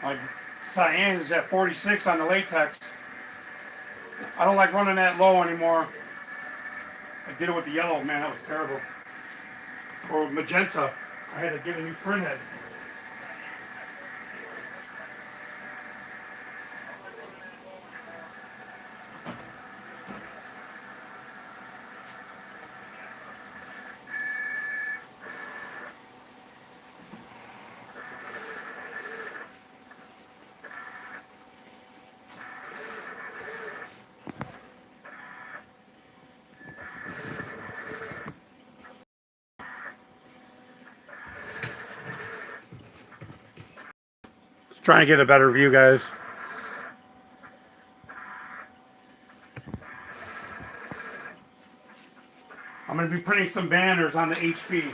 Like cyan is at 46 on the latex. I don't like running that low anymore. I did it with the yellow, man, that was terrible. Or magenta, I had to get a new print head. Just trying to get a better view, guys. I'm going to be printing some banners on the HP.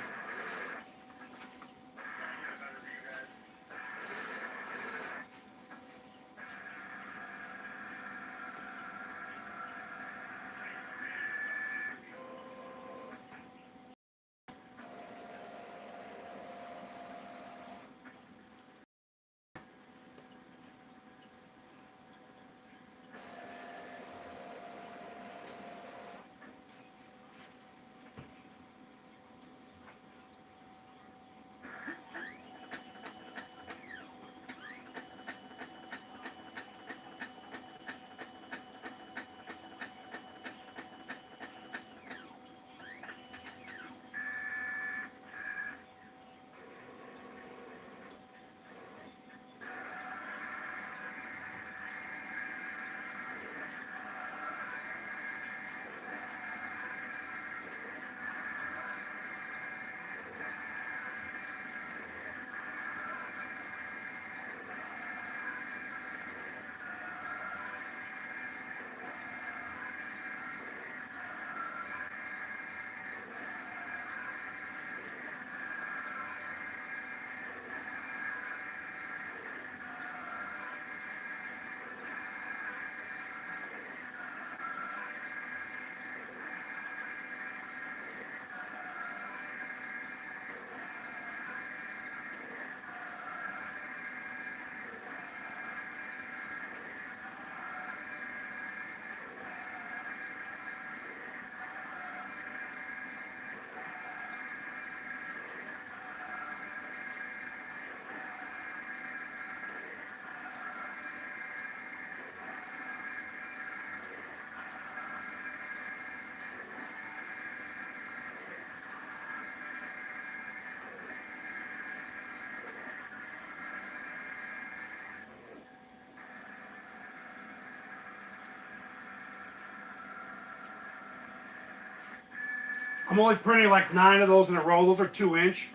I'm only printing like 9 of those in a row. Those are 2-inch.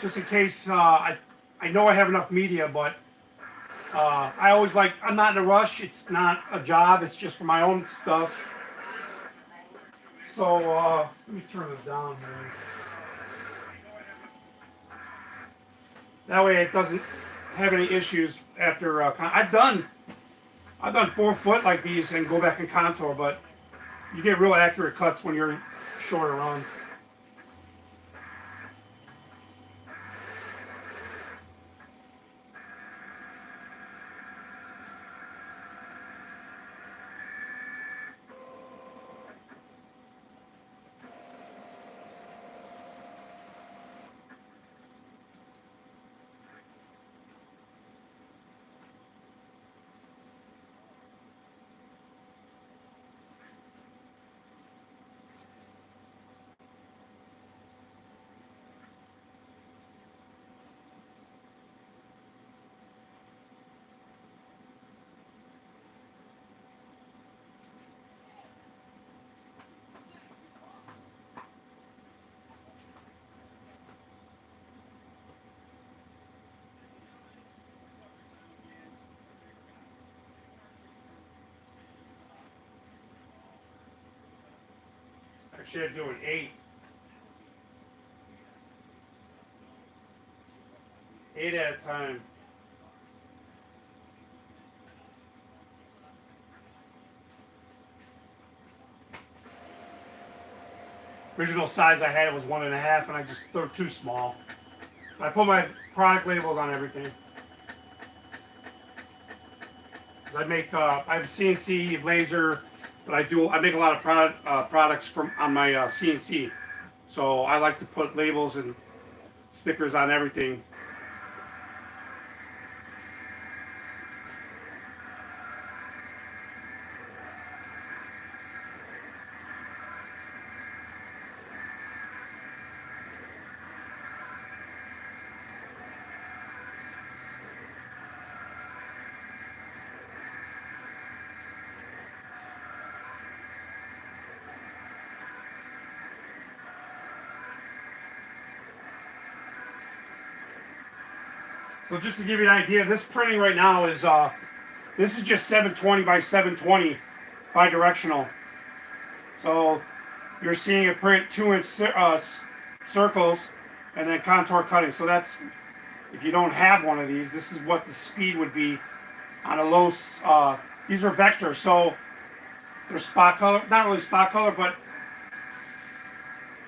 Just in case, I know I have enough media, but I always like, I'm not in a rush. It's not a job. It's just for my own stuff. So, let me turn this down, man. That way it doesn't have any issues after, I've done 4 foot like these and go back and contour, but you get real accurate cuts when you're in shorter runs. Actually, I'm doing 8. 8 at a time. Original size I had was 1.5, and they're too small. I put my product labels on everything. I make I have CNC laser, but I make a lot of products from on my CNC. So I like to put labels and stickers on everything. So just to give you an idea, this printing right now is this is just 720 by 720 bidirectional. So you're seeing it print 2-inch circles and then contour cutting. So that's, if you don't have one of these, this is what the speed would be on a low. These are vectors, so they're spot color. Not really spot color, but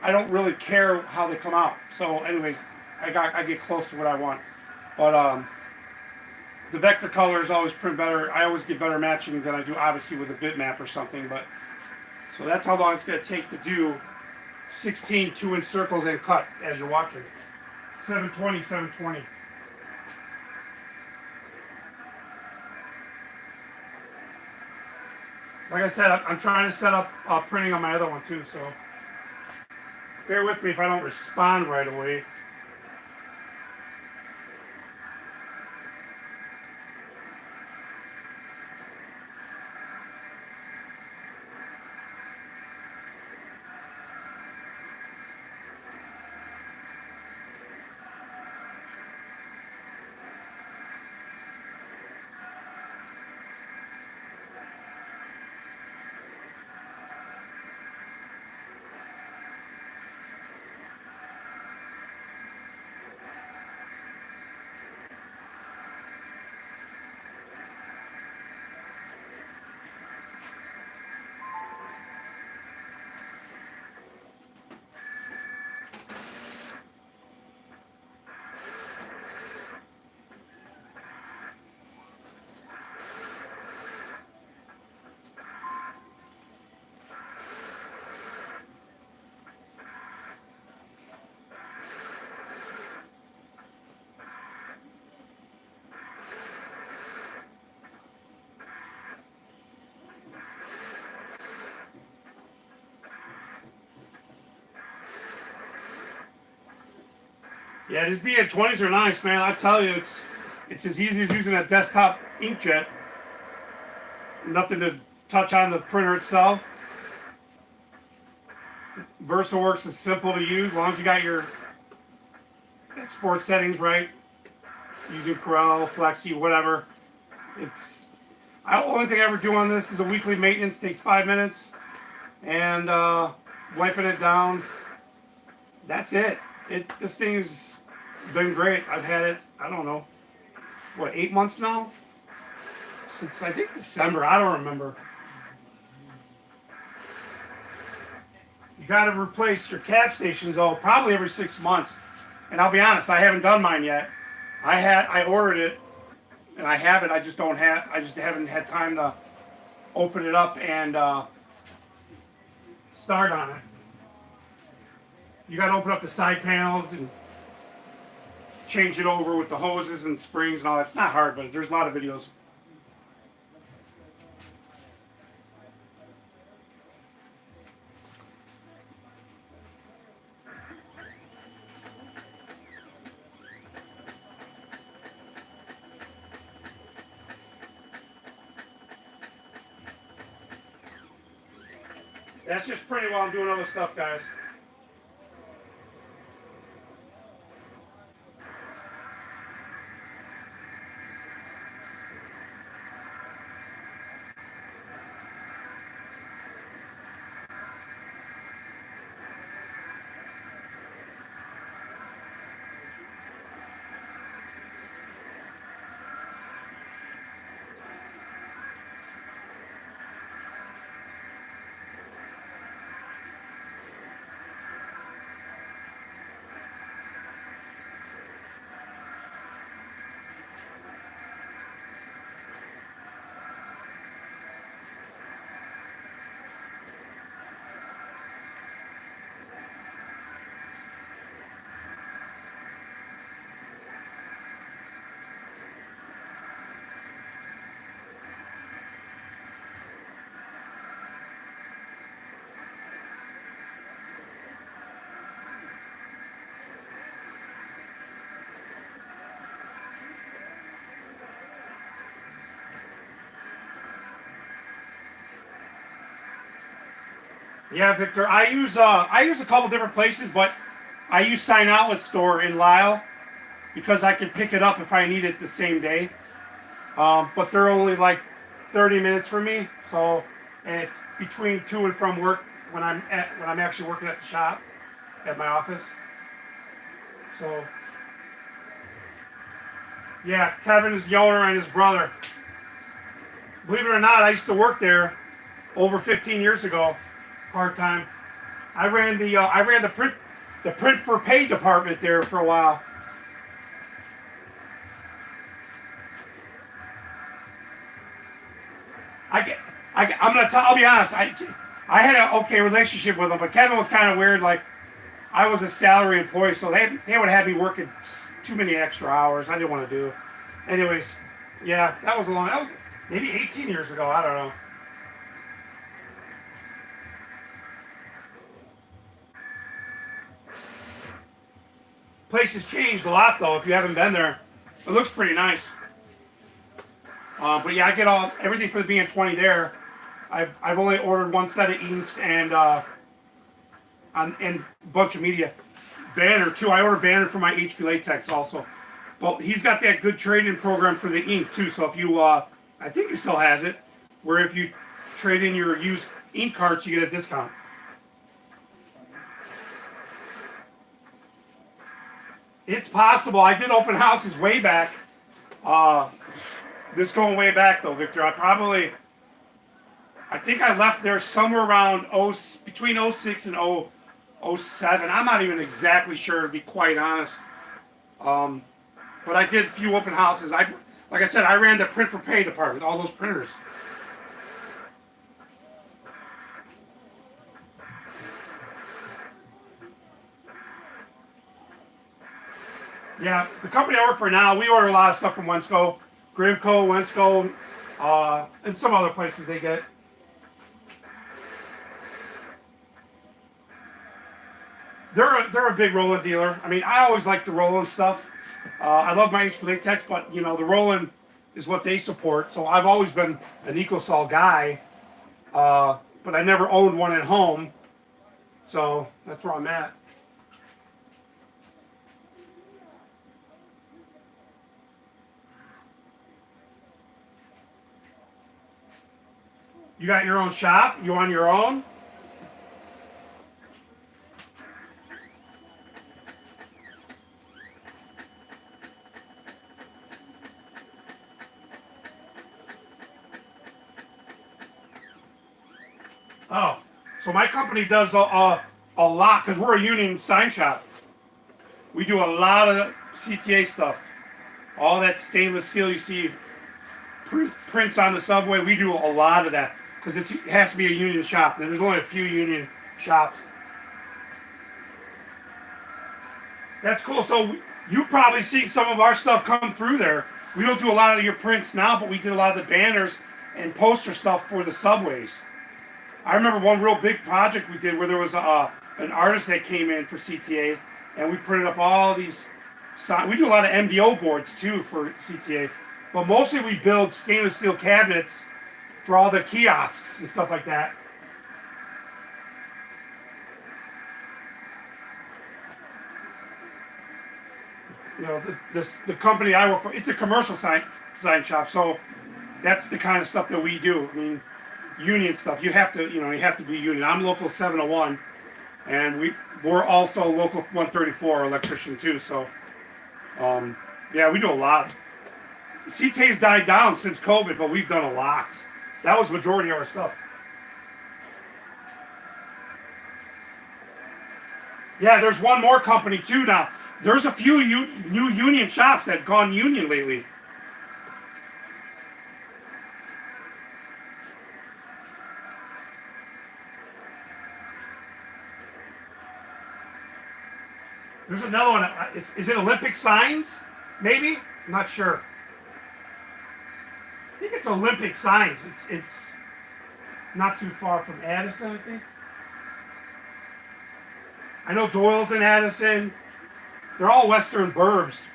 I don't really care how they come out. So, anyways, I get close to what I want. But the vector colors always print better. I always get better matching than I do, obviously, with a bitmap or something. But so that's how long it's going to take to do 16 2-inch circles and cut as you're watching. 720, 720. Like I said, I'm trying to set up printing on my other one too, so bear with me if I don't respond right away. Yeah, these Bn-20s are nice, man. I tell you, it's as easy as using a desktop inkjet. Nothing to touch on the printer itself. VersaWorks is simple to use, as long as you got your export settings right. Using Corel, Flexi, whatever. It's the only thing I ever do on this is a weekly maintenance. Takes 5 minutes, and wiping it down. That's it. This thing's been great. I've had it, I don't know, what, 8 months now? Since I think December, I don't remember. You got to replace your cap stations though, probably every 6 months. And I'll be honest, I haven't done mine yet. I ordered it, and I have it. I just haven't had time to open it up and start on it. You got to open up the side panels and change it over with the hoses and springs and all that. It's not hard, but there's a lot of videos. That's just printing while I'm doing other stuff, guys. Yeah, Victor. I use a couple different places, but I use Sign Outlet Store in Lisle because I can pick it up if I need it the same day. But they're only like 30 minutes from me, so and it's between to and from work when I'm actually working at the shop at my office. So yeah, Kevin is the owner and his brother. Believe it or not, I used to work there over 15 years ago, part time. I ran the print for pay department there for a while. I'll be honest. I had an okay relationship with him, but Kevin was kind of weird. Like I was a salary employee, so they would have me working too many extra hours. I didn't want to do. Anyways, yeah, that was maybe 18 years ago. I don't know. Place has changed a lot though. If you haven't been there, it looks pretty nice. But yeah, I get everything for the Bn-20 there. I've only ordered one set of inks and a bunch of media. Banner too. I ordered banner for my HP Latex also. But he's got that good trade-in program for the ink too. So if you, I think he still has it, where if you trade in your used ink carts, you get a discount. It's possible. I did open houses way back. This going way back though, Victor. I think I left there somewhere around between 06 and 07. I'm not even exactly sure, to be quite honest. But I did a few open houses. Like I said, I ran the print for pay department, all those printers. Yeah, the company I work for now, we order a lot of stuff from Wensco, Grimco, Wensco, and some other places they get. They're a big Roland dealer. I mean, I always like the Roland stuff. I love my HP Latex, but you know the Roland is what they support. So I've always been an ecosol guy, but I never owned one at home. So that's where I'm at. You got your own shop? You on your own? Oh, so my company does a lot because we're a union sign shop. We do a lot of CTA stuff. All that stainless steel you see prints on the subway, we do a lot of that because it has to be a union shop. And there's only a few union shops. That's cool. So you probably see some of our stuff come through there. We don't do a lot of your prints now, but we did a lot of the banners and poster stuff for the subways. I remember one real big project we did where there was an artist that came in for CTA, and we printed up all these signs. We do a lot of MDO boards too for CTA, but mostly we build stainless steel cabinets for all the kiosks and stuff like that. You know, the company I work for, it's a commercial sign shop, so that's the kind of stuff that we do. I mean, union stuff. You have to be union. I'm local 701, and we're also local 134 electrician too. So, yeah, we do a lot. CTA's died down since COVID, but we've done a lot. That was majority of our stuff. Yeah, there's one more company too now. There's a few new union shops that have gone union lately. There's another one. Is it Olympic Signs? Maybe? I'm not sure. I think it's Olympic Signs. It's not too far from Addison, I think. I know Doyle's in Addison. They're all Western burbs.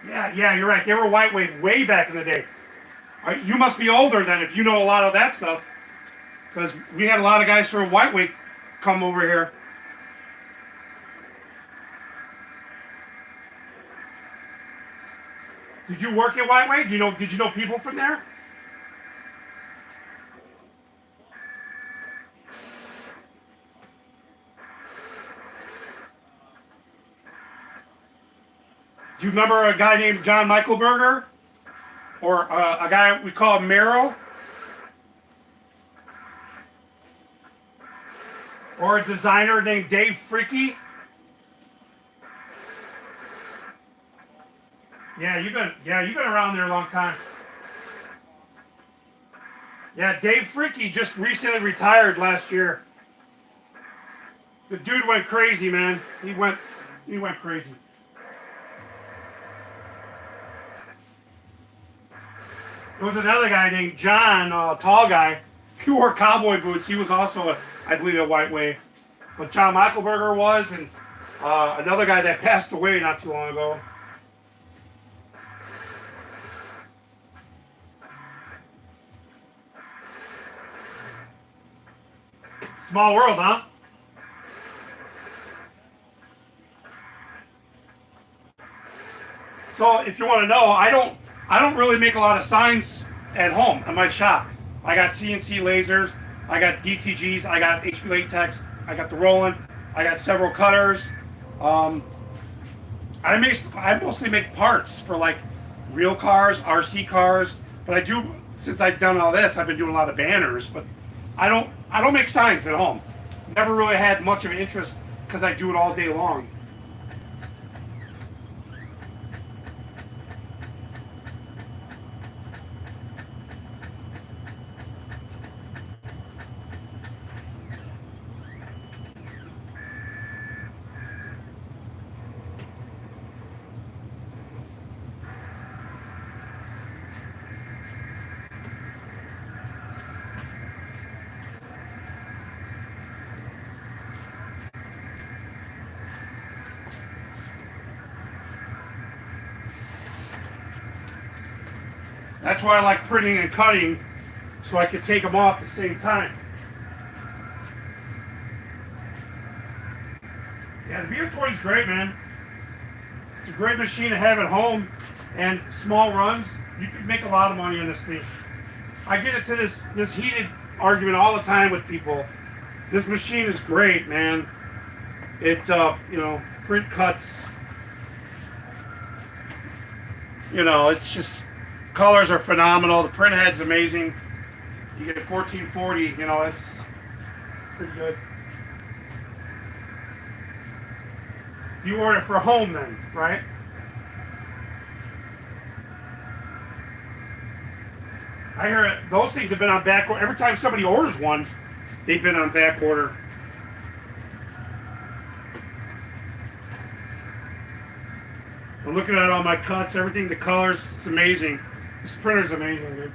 Yeah, you're right. They were white way back in the day. You must be older then if you know a lot of that stuff. Because we had a lot of guys from Whiteway come over here. Did you work at Whiteway? Did you know people from there? Do you remember a guy named John Michaelberger? Or a guy we call Mero? Or a designer named Dave Freaky? Yeah, you've been around there a long time. Yeah, Dave Freaky just recently retired last year. The dude went crazy, man. He went crazy. There was another guy named John, tall guy. He wore cowboy boots. He was also, I believe, a Whiteway. But John Michaelberger was, and another guy that passed away not too long ago. Small world, huh? So if you want to know, I don't really make a lot of signs at home in my shop. I got CNC lasers, I got DTGs, I got HP Latex, I got the Roland, I got several cutters. I mostly make parts for like real cars, RC cars, but I do, since I've done all this, I've been doing a lot of banners, but I don't make signs at home. Never really had much of an interest because I do it all day long. That's why I like printing and cutting, so I can take them off at the same time. Yeah, the Bn-20 is great, man. It's a great machine to have at home, and small runs, you can make a lot of money on this thing. I get into this heated argument all the time with people. This machine is great, man. It, print cuts. It's just, colors are phenomenal. The print head's amazing. You get a 1440, it's pretty good. You order it for home then, right? I hear it. Those things have been on back order. Every time somebody orders one, they've been on back order. I'm looking at all my cuts, everything, the colors, it's amazing. This printer's amazing, dude.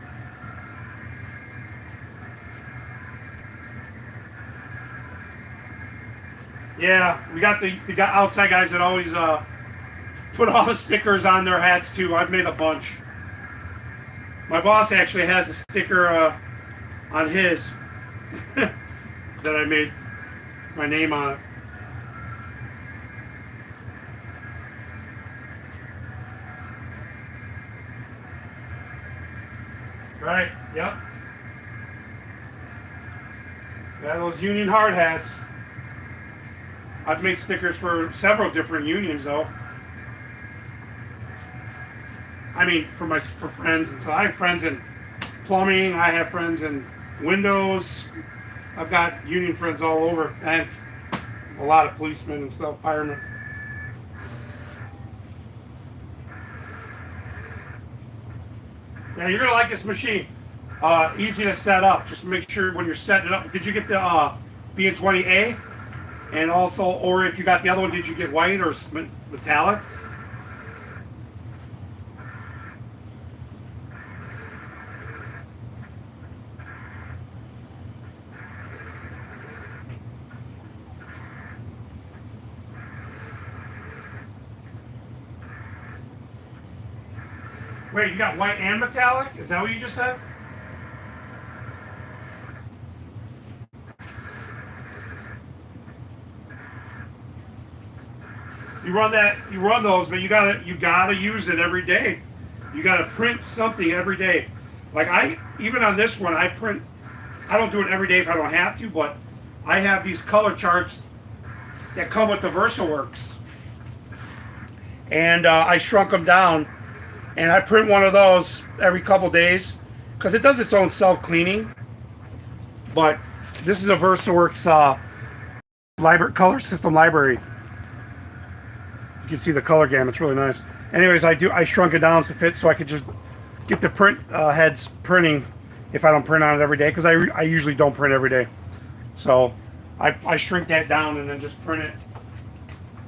Yeah, we got outside guys that always put all the stickers on their hats too. I've made a bunch. My boss actually has a sticker on his that I made my name on it. Right, yep. Yeah, those Union hard hats. I've made stickers for several different unions though. I mean, for friends, and so I have friends in plumbing, I have friends in windows. I've got union friends all over, and a lot of policemen and stuff, firemen. Yeah, you're gonna like this machine. Easy to set up. Just make sure when you're setting it up. Did you get the Bn-20A? And also, or if you got the other one, did you get white or metallic? Wait, you got white and metallic? Is that what you just said? You run those, but you gotta use it every day. You gotta print something every day. Like even on this one, I don't do it every day if I don't have to, but I have these color charts that come with the VersaWorks. And I shrunk them down, and I print one of those every couple days because it does its own self-cleaning. But this is a VersaWorks color system library. You can see the color gamut; it's really nice. Anyways, I shrunk it down to fit so I could just get the print heads printing if I don't print on it every day, because I usually don't print every day. So I shrink that down and then just print it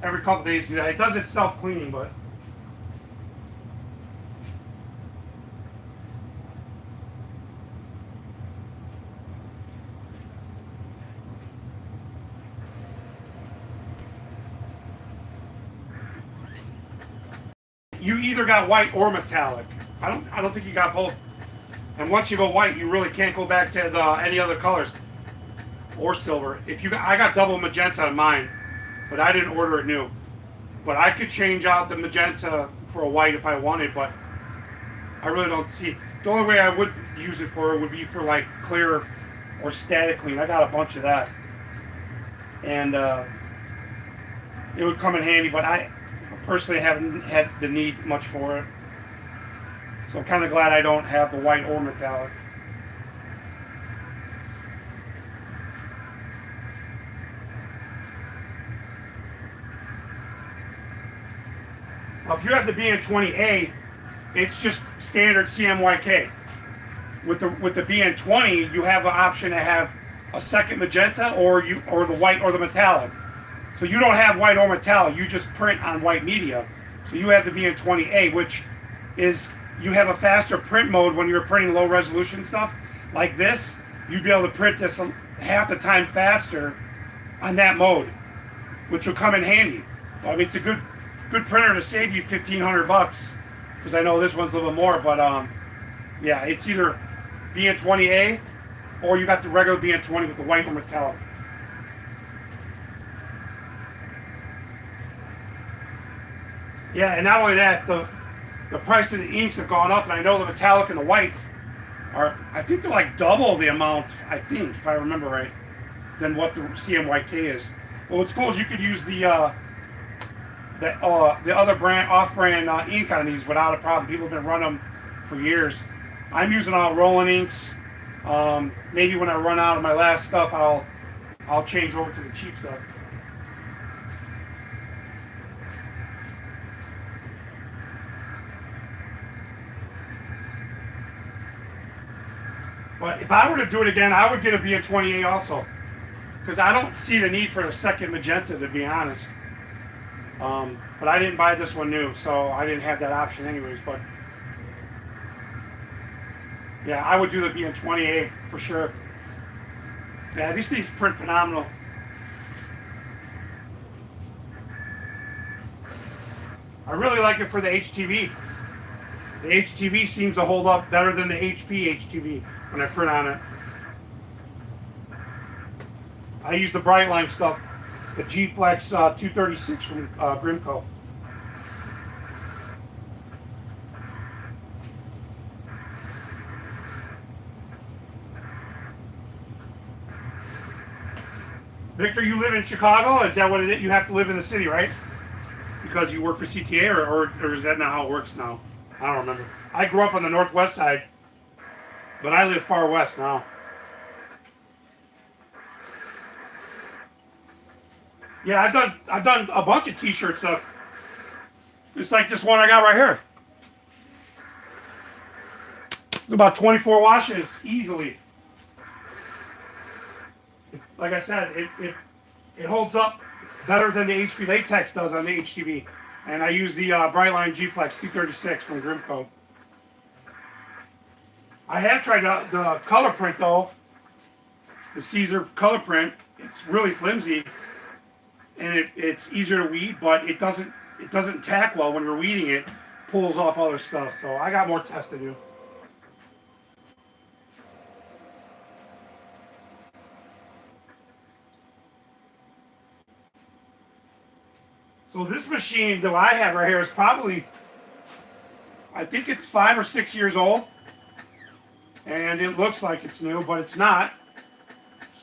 every couple days. Do that. It does its self-cleaning, but you either got white or metallic. I don't think you got both. And once you go white, you really can't go back to any other colors or silver. I got double magenta on mine, but I didn't order it new. But I could change out the magenta for a white if I wanted, but I really don't see. The only way I would use it for would be for like clear or static clean. I got a bunch of that, and it would come in handy. But I personally haven't had the need much for it, so I'm kind of glad I don't have the white or metallic. If you have the Bn-20A, it's just standard CMYK. With the Bn-20, you have an option to have a second magenta or the white or the metallic. So you don't have white or metallic, you just print on white media. So you have the Bn-20A, which is, you have a faster print mode when you're printing low resolution stuff like this. You'd be able to print this half the time faster on that mode, which will come in handy. I mean, it's a good printer to save you $1,500, because I know this one's a little bit more, but yeah, it's either Bn-20A or you got the regular Bn-20 with the white or metallic. Yeah, and not only that, the price of the inks have gone up, and I know the metallic and the white I think they're like double the amount, I think, if I remember right, than what the CMYK is. Well, what's cool is you could use the other brand, off-brand ink on these without a problem. People have been running them for years. I'm using all Roland inks. Maybe when I run out of my last stuff, I'll change over to the cheap stuff. But if I were to do it again, I would get a Bn-20A also, because I don't see the need for a second magenta, to be honest. But I didn't buy this one new, so I didn't have that option anyways. But yeah, I would do the Bn-20A for sure. Yeah, these things print phenomenal. I really like it for the HTV. The HTV seems to hold up better than the HP HTV when I print on it. I use the Brightline stuff, the G-Flex 236 from Grimco. Victor, you live in Chicago? Is that what it is? You have to live in the city, right? Because you work for CTA, or is that not how it works now? I don't remember. I grew up on the northwest side, but I live far west now. Yeah, I've done a bunch of t-shirt stuff. It's like this one I got right here. It's about 24 washes easily. Like I said, it holds up better than the HP Latex does on the HTV. And I use the Brightline G-Flex 236 from Grimco. I have tried the color print though, the Caesar color print. It's really flimsy, and it's easier to weed, but it doesn't tack well when you're weeding it. pulls off other stuff. So I got more tests to do. So this machine that I have right here is probably, I think it's 5 or 6 years old. And it looks like it's new, but it's not.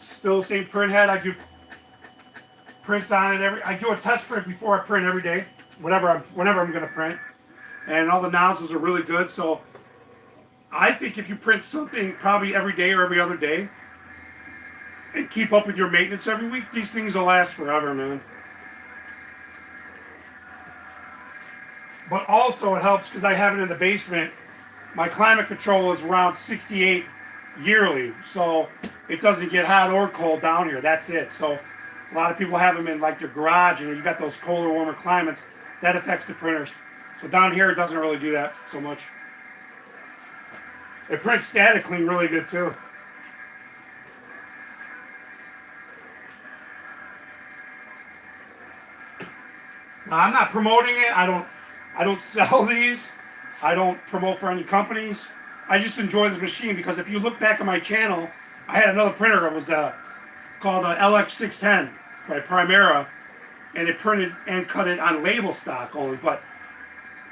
Still the same print head. I do prints on it I do a test print before I print every day, whenever I'm going to print. And all the nozzles are really good. So I think if you print something probably every day or every other day, and keep up with your maintenance every week, these things will last forever, man. But also it helps because I have it in the basement. My climate control is around 68 yearly, so it doesn't get hot or cold down here. That's it. So a lot of people have them in like their garage, and you got those colder, warmer climates. That affects the printers. So down here it doesn't really do that so much. It prints statically really good too. Now, I'm not promoting it. I don't sell these. I don't promote for any companies. I just enjoy this machine because if you look back at my channel, I had another printer that was called LX610 by Primera, and it printed and cut it on label stock only, but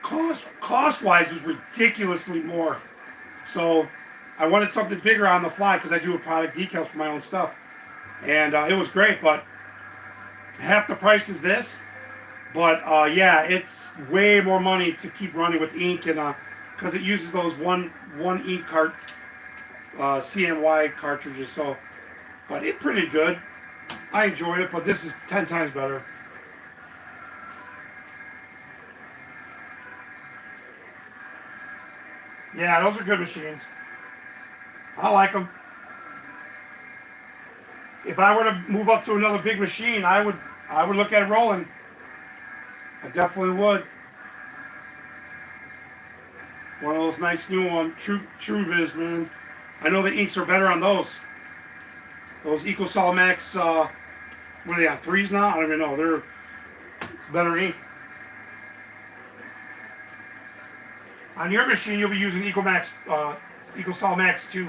cost-wise it was ridiculously more. So I wanted something bigger on the fly because I do a product decals for my own stuff. And it was great, but half the price is this. But yeah, it's way more money to keep running with ink, and because it uses those one ink cart CMY cartridges. So, but it printed good. I enjoyed it, but this is 10 times better. Yeah, those are good machines. I like them. If I were to move up to another big machine, I would look at Roland. I definitely would. One of those nice new ones, TrueViz, man. I know the inks are better on those. Those ecosolvent Max, what are they on, 3s now? I don't even know. It's better ink. On your machine, you'll be using ecosolvent Max 2.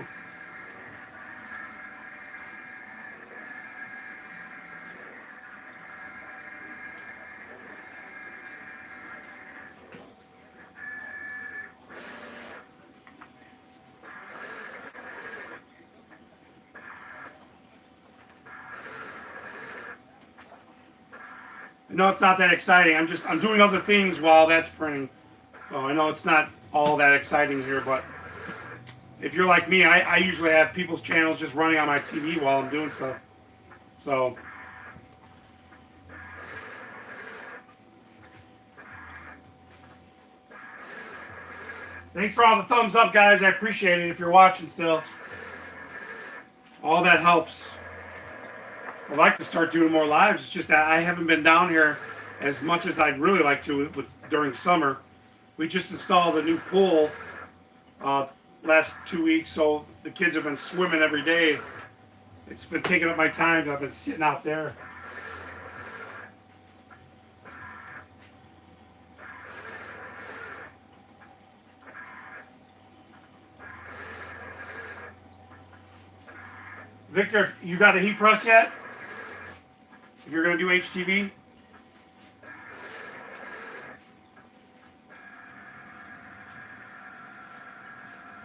I know it's not that exciting. I'm doing other things while that's printing. So I know it's not all that exciting here, but if you're like me, I usually have people's channels just running on my TV while I'm doing stuff. So thanks for all the thumbs up, guys. I appreciate it if you're watching still. All that helps. I'd like to start doing more lives. It's just that I haven't been down here as much as I'd really like to during summer. We just installed a new pool last 2 weeks, so the kids have been swimming every day. It's been taking up my time. I've been sitting out there. Victor, you got a heat press yet? If you're going to do HTV?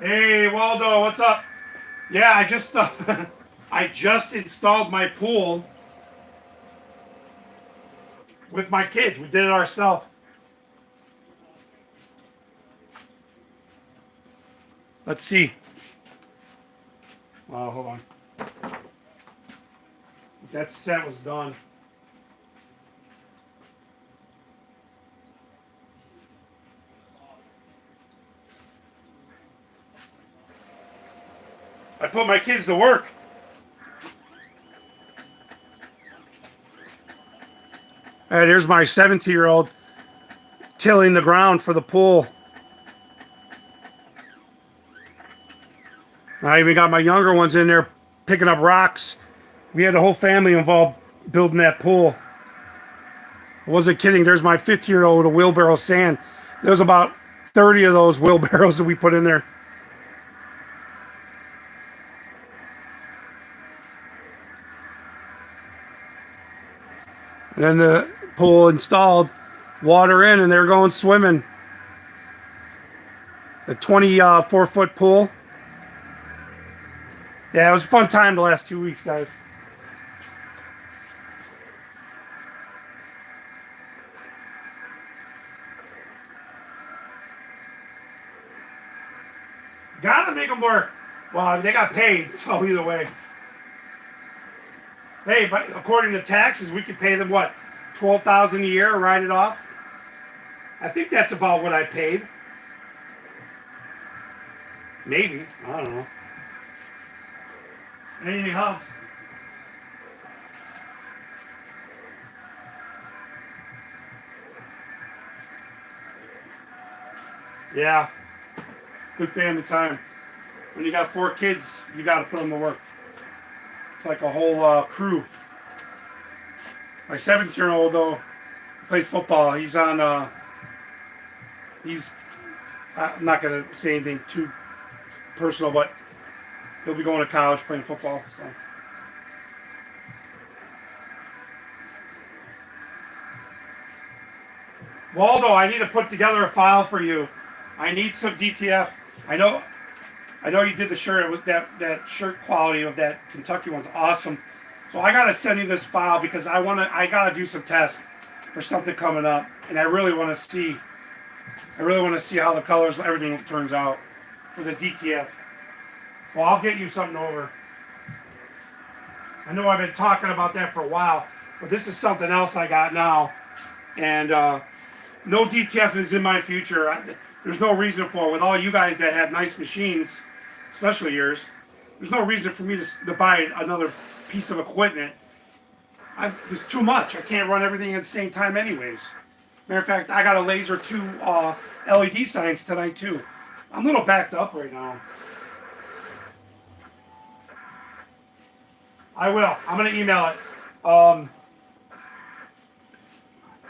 Hey, Waldo, what's up? Yeah, I just installed my pool with my kids. We did it ourselves. Let's see. Hold on. That set was done. I put my kids to work. All right, here's my 17-year-old tilling the ground for the pool. I even got my younger ones in there picking up rocks. We had the whole family involved building that pool. I wasn't kidding. There's my 50-year-old with a wheelbarrow of sand. There was about 30 of those wheelbarrows that we put in there. And then the pool installed, water in, and they're going swimming. The 24-foot pool. Yeah, it was a fun time the last 2 weeks, guys. Gotta make them work. Well, they got paid, so either way. Hey, but according to taxes, we could pay them what, $12,000 a year, write it off. I think that's about what I paid. Maybe, I don't know. Anything helps. Yeah, good family time. When you got 4 kids, you got to put them to work. It's like a whole crew. My 17-year-old though plays football. He's on. I'm not gonna say anything too personal, but he'll be going to college playing football. So. Waldo, I need to put together a file for you. I need some DTF. I know you did the shirt with that shirt quality of that Kentucky one's awesome. So I gotta send you this file because I gotta do some tests for something coming up, and I really want to see how the colors, everything turns out for the DTF. Well, I'll get you something over. I know I've been talking about that for a while, but this is something else I got now, and no DTF is in my future. There's no reason for it. With all you guys that have nice machines, especially yours, there's no reason for me to buy another piece of equipment. It's too much. I can't run everything at the same time anyways. Matter of fact, I got to laser 2 LED signs tonight too. I'm a little backed up right now. I will. I'm going to email it.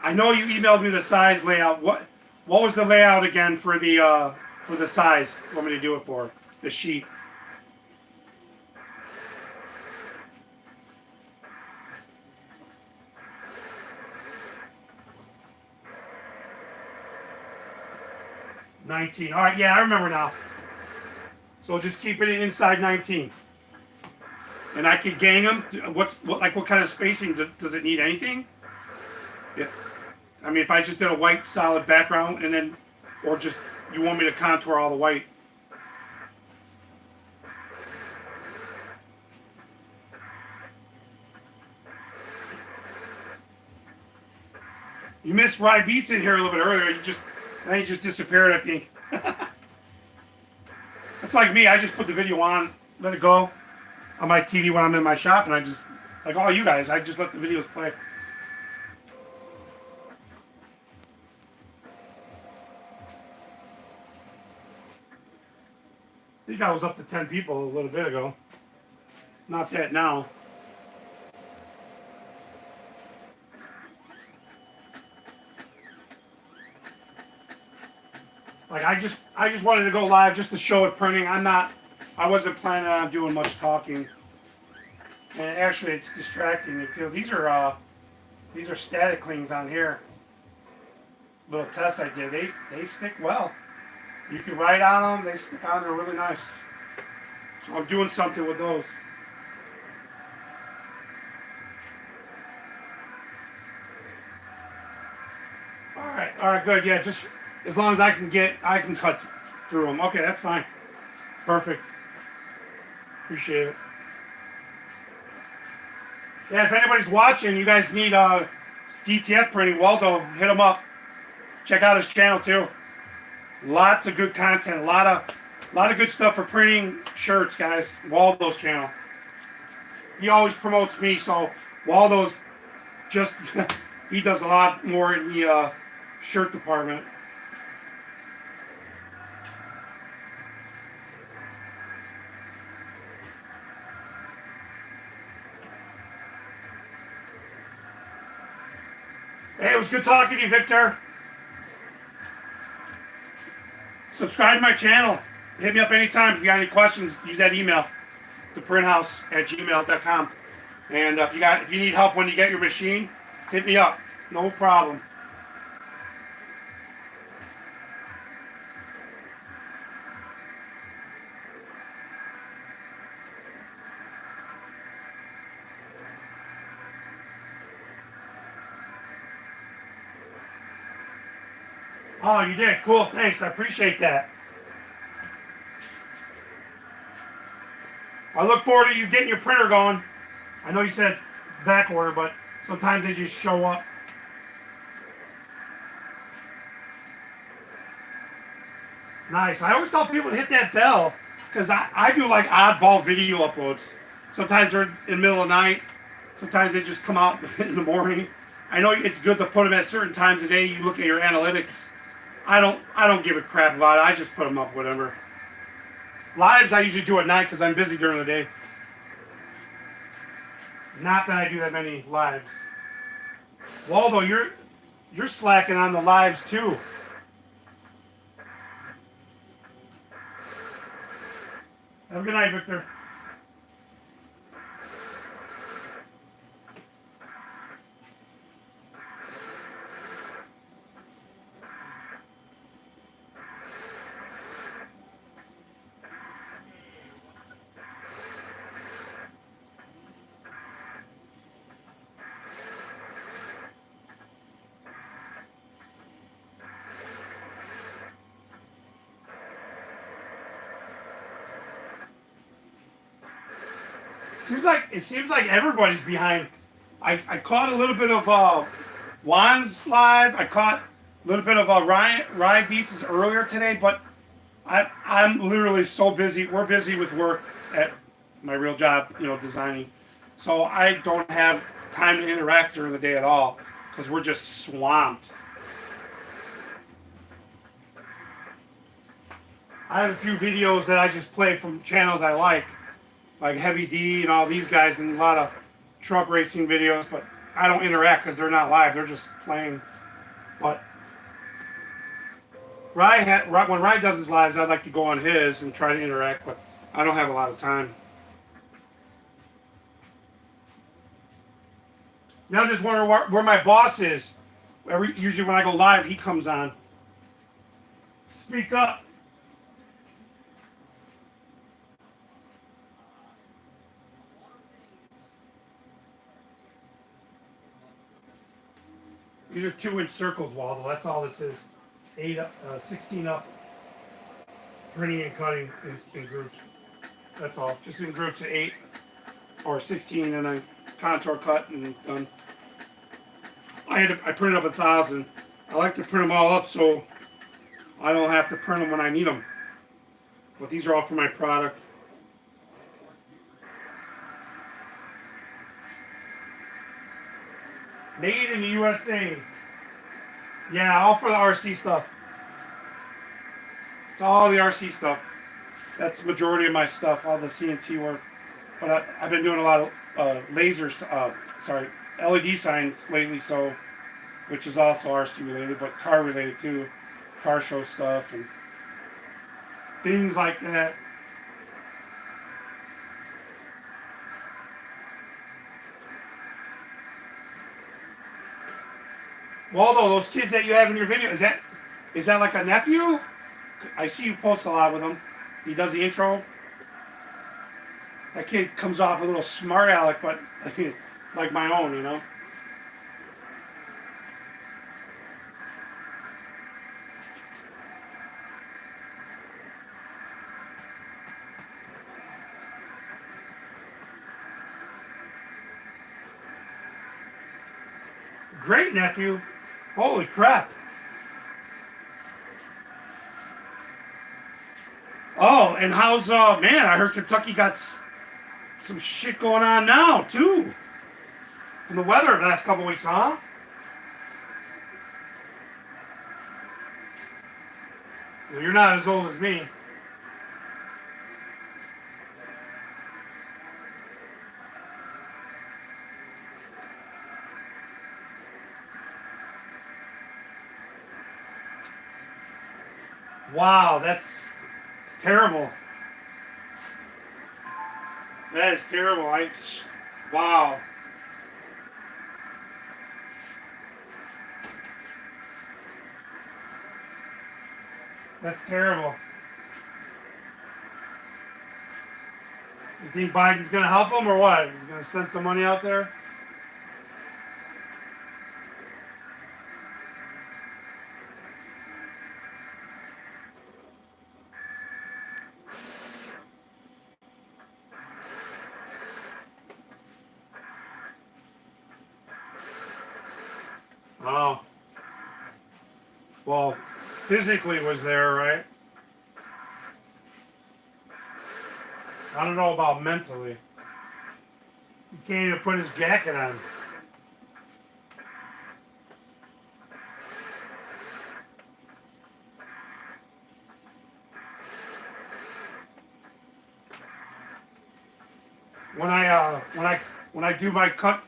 I know you emailed me the size layout. What was the layout again for the size? You want me to do it for the sheet? $19. All right, yeah, I remember now. So just keep it inside 19. And I could gang them. What kind of spacing does it need? Anything? Yeah. I mean, if I just did a white solid background and then, or just you want me to contour all the white. You missed Rye Beats in here a little bit earlier. He just disappeared, I think. That's like me. I just put the video on, let it go on my TV when I'm in my shop, and I just, like all you guys, I just let the videos play. I think I was up to 10 people a little bit ago. Not that now. Like I just wanted to go live just to show it printing. I wasn't planning on doing much talking. And actually it's distracting me too. These are static cleans on here. Little test I did. They stick well. You can write on them, they stick on, they're really nice. So I'm doing something with those. All right, good. Yeah, just as long as I can cut through them. Okay, that's fine. Perfect. Appreciate it. Yeah, if anybody's watching, you guys need DTF printing, Waldo, hit him up. Check out his channel too. Lots of good content, a lot of good stuff for printing shirts, guys. Waldo's channel. He always promotes me, so Waldo's just he does a lot more in the shirt department. Hey, it was good talking to you, Victor. subscribe to my channel. Hit me up anytime if you got any questions. Use that email, theprinthouse@gmail.com. And if you need help when you get your machine, hit me up. No problem. Oh, you did? Cool, thanks. I appreciate that. I look forward to you getting your printer going. I know you said it's back order, but sometimes they just show up. Nice. I always tell people to hit that bell because I do like oddball video uploads. Sometimes they're in the middle of the night. Sometimes they just come out in the morning. I know it's good to put them at certain times of day. You look at your analytics. I don't give a crap about it. I just put them up, whatever. Lives I usually do at night because I'm busy during the day. Not that I do that many lives. Waldo, you're slacking on the lives too. Have a good night, Victor. It seems like everybody's behind. I caught a little bit of Juan's live. I caught a little bit of Rye Beats' earlier today, but I'm literally so busy. We're busy with work at my real job, designing. So I don't have time to interact during the day at all because we're just swamped. I have a few videos that I just play from channels I like Heavy D and all these guys, and a lot of truck racing videos, but I don't interact because they're not live. They're just playing. But when Rye does his lives, I'd like to go on his and try to interact, but I don't have a lot of time. Now I'm just wondering where my boss is. Usually when I go live, he comes on. Speak up. These are 2-inch circles, Waldo. That's all this is. 16 up. Printing and cutting in groups. That's all. Just in groups of 8 or 16, and I contour cut and done. I printed up 1,000. I like to print them all up so I don't have to print them when I need them. But these are all for my product. Made in the USA. Yeah, all for the RC stuff. It's all the RC stuff. That's the majority of my stuff, all the CNC work. But I've been doing a lot of LED signs lately, which is also RC related, but car related too. Car show stuff and things like that. Waldo, those kids that you have in your video, is that like a nephew? I see you post a lot with him. He does the intro. That kid comes off a little smart aleck, but like my own, Great nephew. Holy crap. Oh, and how's, man, I heard Kentucky got some shit going on now, too. From the weather the last couple weeks, huh? Well, you're not as old as me. Wow, it's terrible. That is terrible. Wow. That's terrible. You think Biden's going to help him or what? He's going to send some money out there? Oh. Well, physically was there, right? I don't know about mentally. He can't even put his jacket on. When I do my cut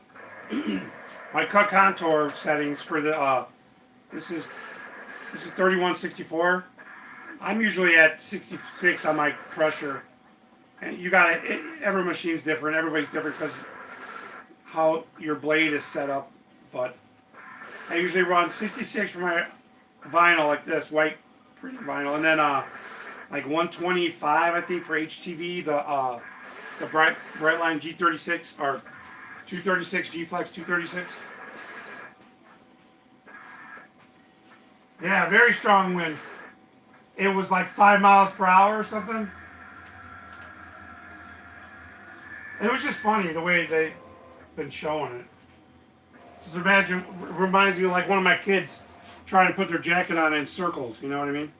my cut contour settings for the this is 3164. I'm usually at 66 on my pressure, and you got to every machine's different. Everybody's different because how your blade is set up. But I usually run 66 for my vinyl like this, white pretty vinyl, and then like 125 I think for HTV, the Brightline G36 or 236 G Flex 236. Yeah, very strong wind. It was like 5 miles per hour or something. It was just funny the way they've been showing it. Just imagine, it reminds me of like one of my kids trying to put their jacket on in circles, you know what I mean?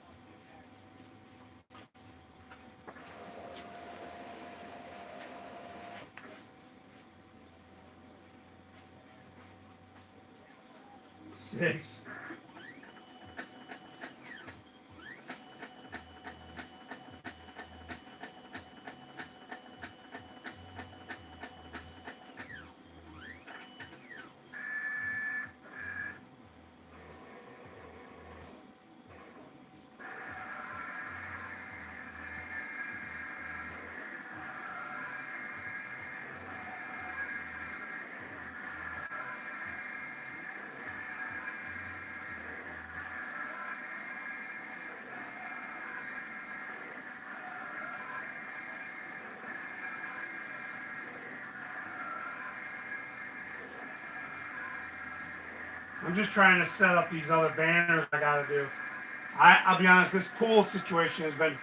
Six. I'm just trying to set up these other banners I gotta do. I'll be honest, this pool situation has been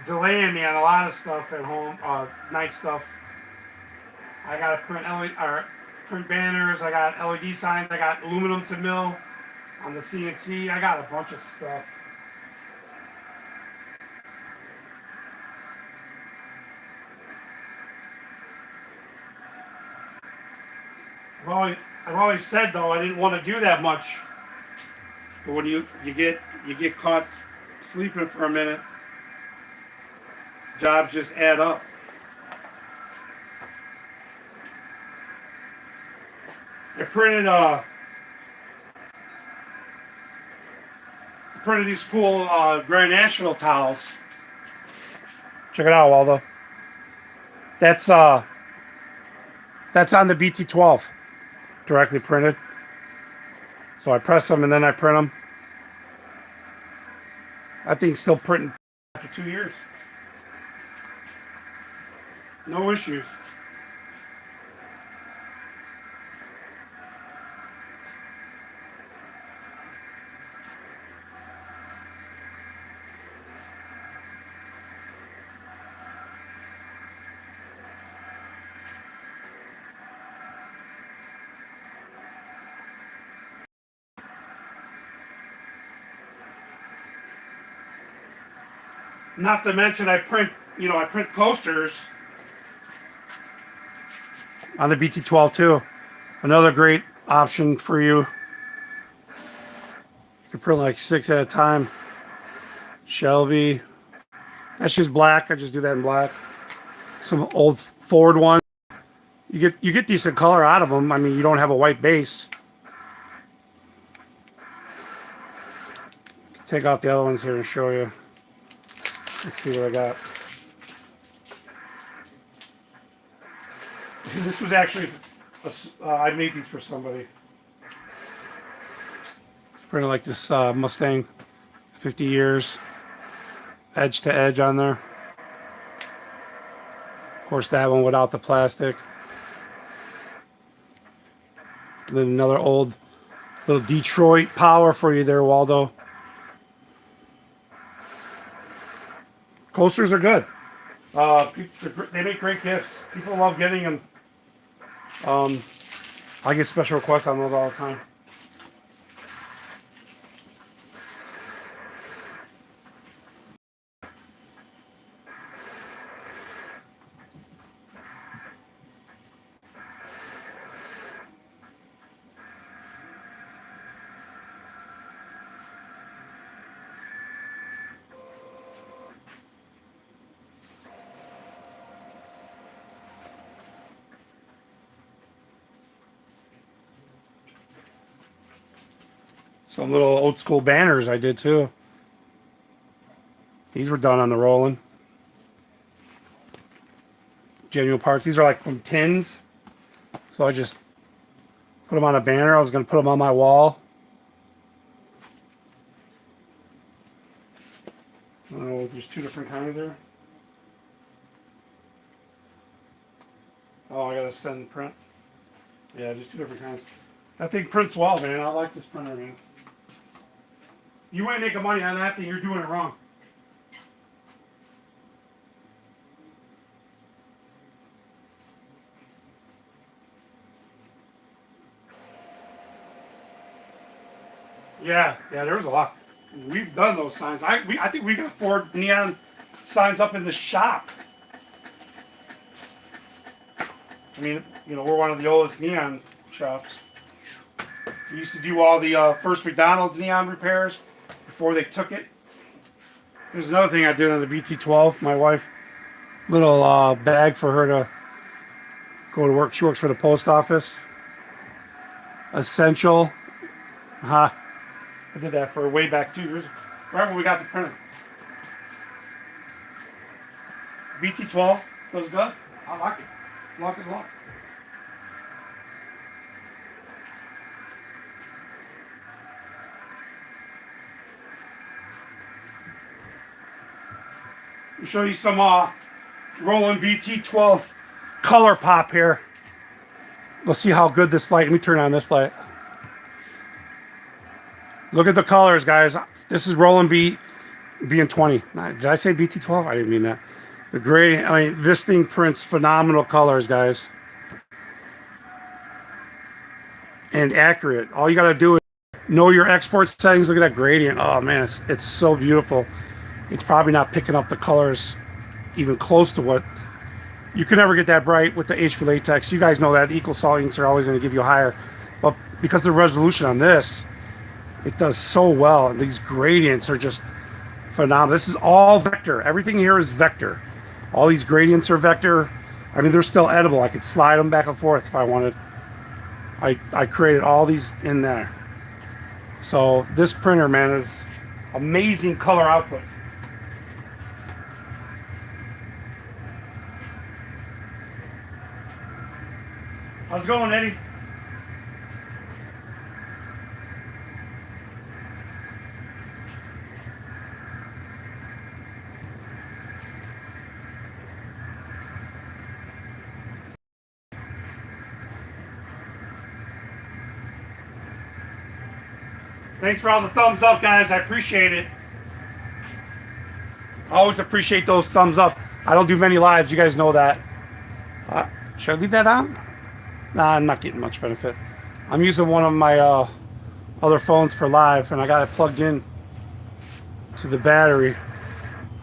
delaying me on a lot of stuff at home, night stuff. I gotta print banners, I got LED signs, I got aluminum to mill on the CNC, I got a bunch of stuff. I've always said though I didn't want to do that much. But when you get caught sleeping for a minute, jobs just add up. I printed these cool Grand National towels. Check it out, Waldo. That's on the BT12, directly printed. So I press them and then I print them. I think still printing after 2 years. No issues. Not to mention I print coasters on the BT12 too. Another great option for you. You can print like 6 at a time. Shelby. That's just black. I just do that in black. Some old Ford one. You get decent color out of them. I mean, you don't have a white base. take out the other ones here and show you. Let's see what I got. This was actually, I made these for somebody. It's printed like this Mustang, 50 years, edge to edge on there. Of course, that one without the plastic. And then another old little Detroit power for you there, Waldo. Coasters are good. They make great gifts. People love getting them. I get special requests on those all the time. Some little old school banners I did too. These were done on the Roland. Genuine parts. These are like from tins. So I just put them on a banner. I was going to put them on my wall. Oh, there's two different kinds there. Oh, I got to send print. Yeah, just two different kinds. That thing prints well, man. I like this printer, man. You ain't making money on that thing, you're doing it wrong. Yeah, there's a lot. We've done those signs. I think we got 4 neon signs up in the shop. I mean, you know, we're one of the oldest neon shops. We used to do all the first McDonald's neon repairs before they took it. There's another thing I did on the BT12. My wife, little bag for her to go to work. She works for the post office. Essential. I did that for way back 2 years. Right when we got the printer. BT12 does good. I like it. Lock it lock. I'll show you some Roland BT12 color pop here. We'll see how good this light. Let me turn on this light. Look at the colors, guys. This is Roland Bn-20. Did I say BT12? I didn't mean that. The gray. I mean, this thing prints phenomenal colors, guys, and accurate. All you got to do is know your export settings. Look at that gradient. Oh man, it's so beautiful. It's probably not picking up the colors even close to what you can never get that bright with the HP latex. You guys know that the ecosolvents are always going to give you higher, but because of the resolution on this, it does so well. And these gradients are just phenomenal. This is all vector. Everything here is vector. All these gradients are vector. I mean, they're still edible. I could slide them back and forth if I wanted. I created all these in there. So this printer, man, is amazing color output. How's it going, Eddie? Thanks for all the thumbs up, guys. I appreciate it. I always appreciate those thumbs up. I don't do many lives. You guys know that. Should I leave that on? Nah, I'm not getting much benefit. I'm using one of my other phones for live, and I got it plugged in to the battery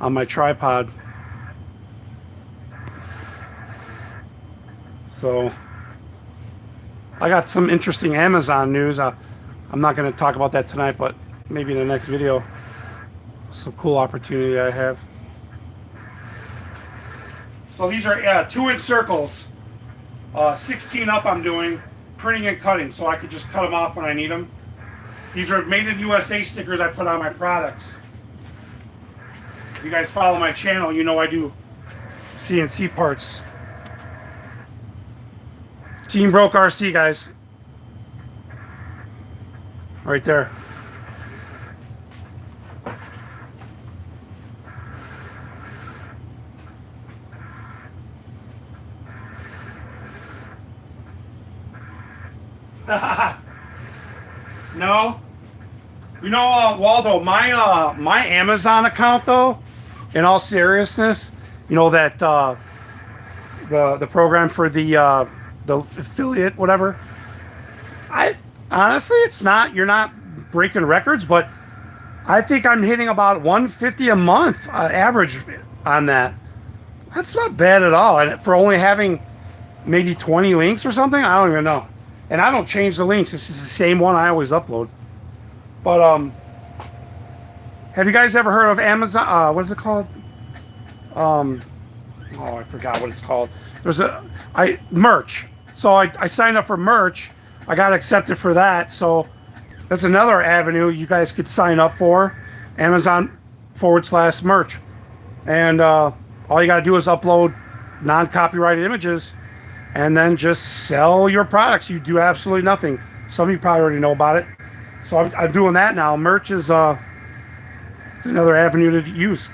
on my tripod. So I got some interesting Amazon news. I'm not going to talk about that tonight, but maybe in the next video. Some cool opportunity I have. So these are 2-inch circles. 16 up I'm doing, printing and cutting, so I could just cut them off when I need them. These are made in USA stickers I put on my products. If you guys follow my channel, you know I do CNC parts. Team Broke RC, guys. Right there. No. You know, Waldo, my Amazon account, though, in all seriousness, you know that the program for the affiliate, whatever. I honestly, it's not. You're not breaking records, but I think I'm hitting about 150 a month average on that. That's not bad at all, and for only having maybe 20 links or something, I don't even know. And I don't change the links. This is the same one I always upload. But have you guys ever heard of Amazon? What is it called? Oh, I forgot what it's called. There's merch. So I signed up for merch. I got accepted for that. So that's another avenue you guys could sign up for. Amazon/merch. And all you got to do is upload non-copyrighted images and then just sell your products. You do absolutely nothing. Some of you probably already know about it. So I'm doing that now. Merch is another avenue to use.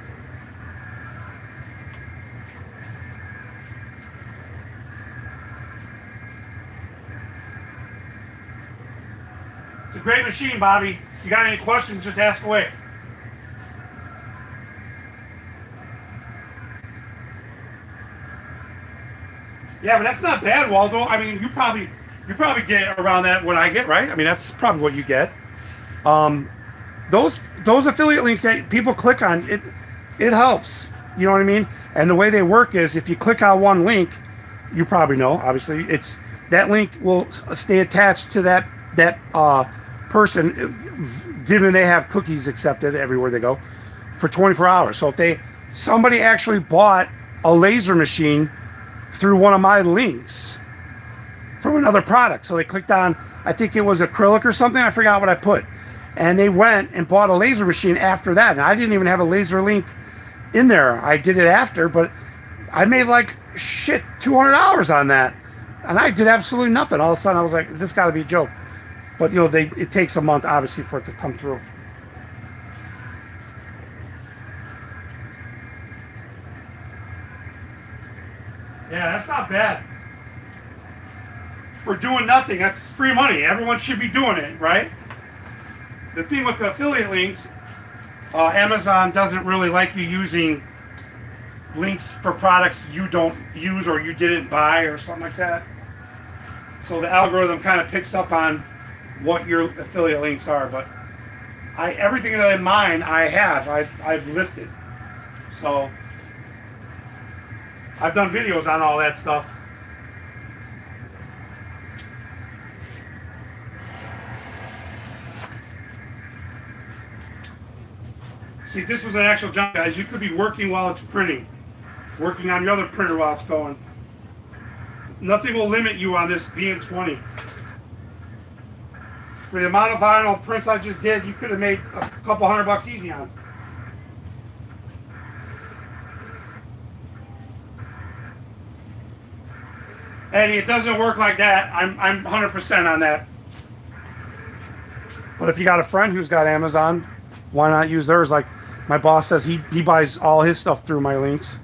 It's a great machine, Bobby. If you got any questions, just ask away. Yeah, but that's not bad, Waldo. I mean, you probably get around that what I get, right? I mean, that's probably what you get. Those affiliate links that people click on, it helps. You know what I mean? And the way they work is if you click on one link, you probably know, obviously, it's that link will stay attached to that person, given they have cookies accepted everywhere they go, for 24 hours. So if somebody actually bought a laser machine through one of my links from another product. So they clicked on, I think it was acrylic or something. I forgot what I put. And they went and bought a laser machine after that. And I didn't even have a laser link in there. I did it after, but I made like shit $200 on that. And I did absolutely nothing. All of a sudden I was like, this got to be a joke. But you know, it takes a month obviously for it to come through. Yeah, that's not bad. For doing nothing, that's free money. Everyone should be doing it, right? The thing with the affiliate links, Amazon doesn't really like you using links for products you don't use or you didn't buy or something like that. So the algorithm kind of picks up on what your affiliate links are. But everything that in mine I've listed. So I've done videos on all that stuff. See, this was an actual job, guys. You could be working while it's printing. Working on your other printer while it's going. Nothing will limit you on this Bn-20. For the amount of vinyl prints I just did, you could have made a couple $100 easy on. Eddie, it doesn't work like that. I'm 100% on that. But if you got a friend who's got Amazon, why not use theirs? Like my boss says, he buys all his stuff through my links.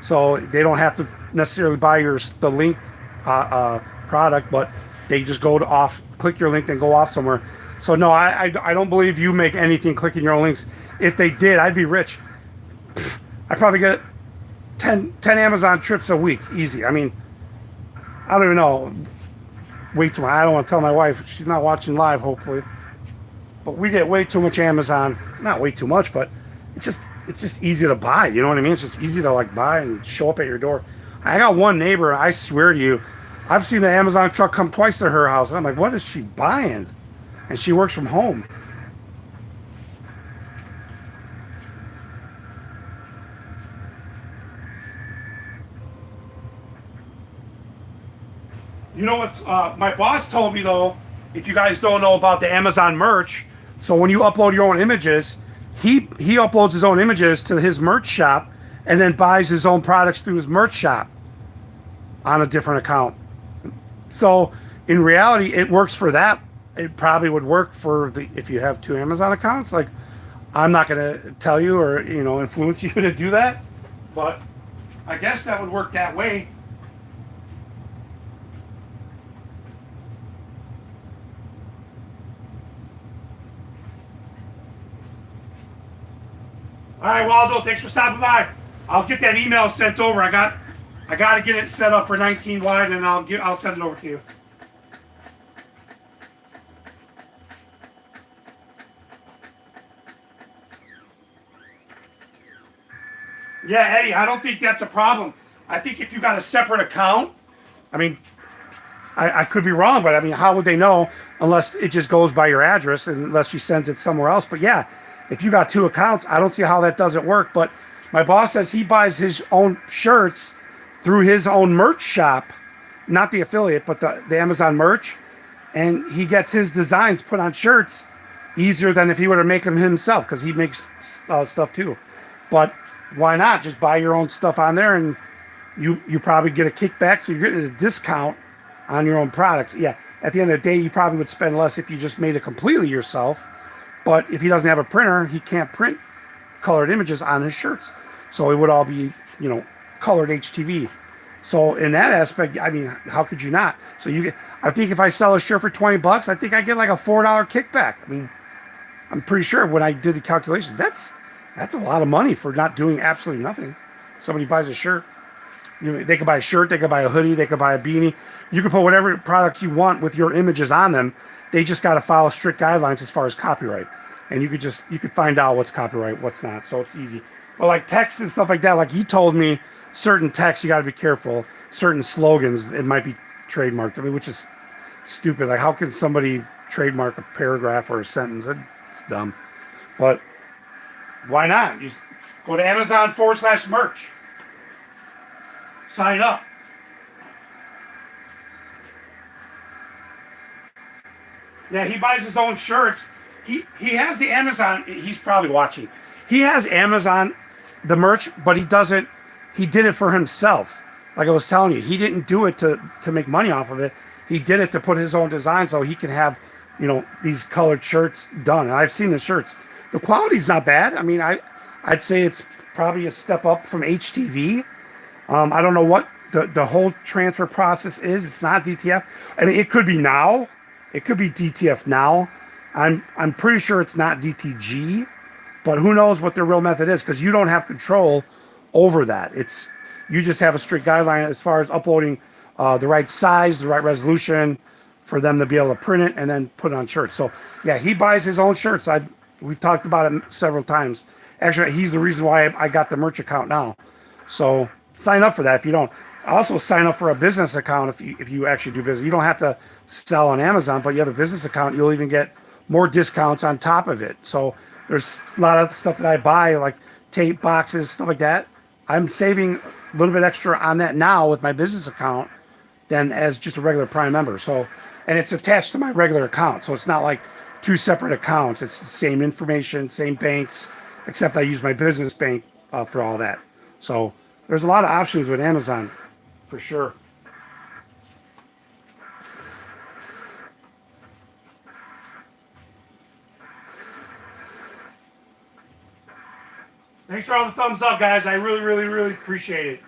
So they don't have to necessarily buy the link product, but they just click your link and go off somewhere. So no, I don't believe you make anything clicking your own links. If they did, I'd be rich. I'd probably get 10 Amazon trips a week, easy. I mean, I don't even know. Way too much. I don't want to tell my wife. She's not watching live, hopefully. But we get way too much Amazon. Not way too much, but it's just easy to buy. You know what I mean? It's just easy to like buy and show up at your door. I got one neighbor, I swear to you, I've seen the Amazon truck come twice to her house. And I'm like, what is she buying? And she works from home. You know what's, my boss told me though, if you guys don't know about the Amazon merch, so when you upload your own images, he uploads his own images to his merch shop and then buys his own products through his merch shop on a different account. So in reality, it works for that. It probably would work for if you have 2 Amazon accounts. Like, I'm not going to tell you or, you know, influence you to do that, but I guess that would work that way. All right, Waldo, thanks for stopping by. I'll get that email sent over. I got to get it set up for 19 wide, and I'll send it over to you. Yeah, Eddie, I don't think that's a problem. I think if you got a separate account, I mean, I could be wrong, but I mean, how would they know unless it just goes by your address, and unless she sends it somewhere else? But yeah, if you got 2 accounts, I don't see how that doesn't work. But my boss says he buys his own shirts through his own merch shop, not the affiliate, but the Amazon merch, and he gets his designs put on shirts easier than if he were to make them himself, because he makes stuff too. But why not just buy your own stuff on there, and you probably get a kickback, so you're getting a discount on your own products. Yeah, at the end of the day, you probably would spend less if you just made it completely yourself. But if he doesn't have a printer, he can't print colored images on his shirts. So it would all be, you know, colored HTV. So in that aspect, I mean, how could you not? So I think if I sell a shirt for $20, I think I get like a $4 kickback. I mean, I'm pretty sure when I did the calculations, that's a lot of money for not doing absolutely nothing. Somebody buys a shirt. You know, they could buy a shirt, they could buy a hoodie, they could buy a beanie. You can put whatever products you want with your images on them. They just got to follow strict guidelines as far as copyright. And you could find out what's copyright, what's not. So it's easy. But like text and stuff like that, like he told me, certain text you got to be careful. Certain slogans, it might be trademarked. I mean, which is stupid. Like, how can somebody trademark a paragraph or a sentence? It's dumb. But why not? Just go to Amazon/merch. Sign up. Yeah, he buys his own shirts. He has the Amazon. He's probably watching. He has Amazon, the merch, but he doesn't. He did it for himself. Like I was telling you, he didn't do it to make money off of it. He did it to put his own design so he can have, you know, these colored shirts done. And I've seen the shirts. The quality's not bad. I mean, I'd say it's probably a step up from HTV. I don't know what the whole transfer process is. It's not DTF. I mean, it could be now. It could be DTF now. I'm pretty sure it's not DTG, but who knows what their real method is, because you don't have control over that. You just have a strict guideline as far as uploading the right size, the right resolution for them to be able to print it and then put it on shirts. So yeah, he buys his own shirts. We've talked about it several times. Actually, he's the reason why I got the merch account now. So sign up for that if you don't. Also sign up for a business account if you actually do business. You don't have to sell on Amazon, but you have a business account, you'll even get more discounts on top of it. So there's a lot of stuff that I buy, like tape boxes, stuff like that. I'm saving a little bit extra on that now with my business account than as just a regular Prime member. So, and it's attached to my regular account, so it's not like 2 separate accounts. It's the same information, same banks, except I use my business bank for all that. So there's a lot of options with Amazon, for sure. Thanks for all the thumbs up, guys. I really, really, really appreciate it.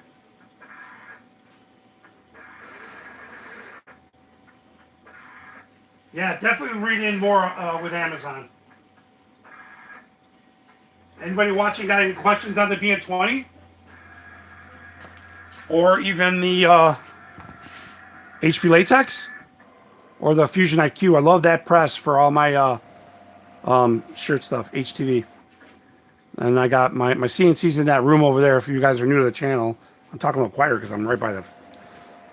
Yeah, definitely read in more with Amazon. Anybody watching got any questions on the Bn-20? Or even the HP Latex? Or the Fusion IQ? I love that press for all my shirt stuff, HTV. And I got my CNC's in that room over there. If you guys are new to the channel, I'm talking a little quieter because I'm right by the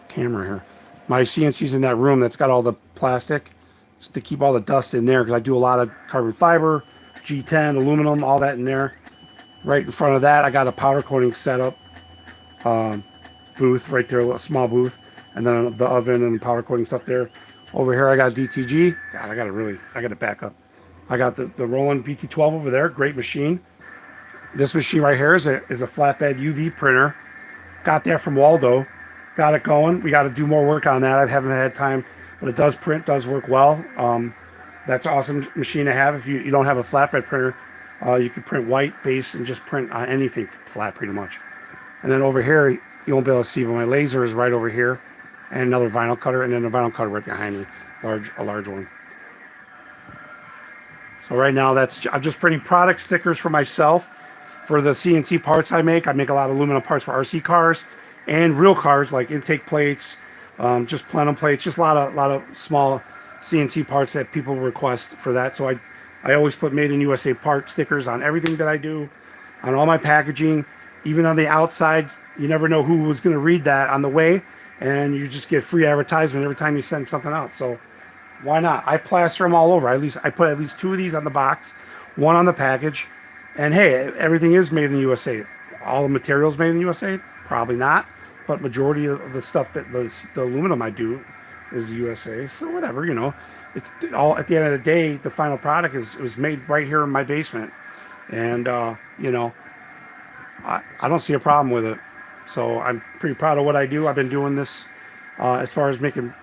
camera here. My CNC's in that room that's got all the plastic. It's to keep all the dust in there because I do a lot of carbon fiber, G10, aluminum, all that in there. Right in front of that, I got a powder coating setup booth right there, a small booth. And then the oven and powder coating stuff there. Over here I got DTG. God, I got to back up. I got the Roland BT12 over there. Great machine. This machine right here is a flatbed UV printer. Got that from Waldo. Got it going. We got to do more work on that. I haven't had time, but it does print, does work well. That's an awesome machine to have. If you don't have a flatbed printer, you can print white base and just print on anything flat pretty much. And then over here, you won't be able to see, but my laser is right over here. And another vinyl cutter, and then a vinyl cutter right behind me, a large one. So right now, I'm just printing product stickers for myself for the CNC parts I make. I make a lot of aluminum parts for RC cars and real cars like intake plates, just plenum plates, just a lot of small CNC parts that people request for that. So I always put Made in USA part stickers on everything that I do, on all my packaging, even on the outside. You never know who was going to read that on the way, and you just get free advertisement every time you send something out. So why not? I plaster them all over. I put at least 2 of these on the box, 1 on the package, and hey, everything is made in the USA. All the materials made in the USA? Probably not, but majority of the stuff that the aluminum I do is USA. So whatever, it's all, at the end of the day, the final product was made right here in my basement, and I don't see a problem with it. So I'm pretty proud of what I do. I've been doing this as far as making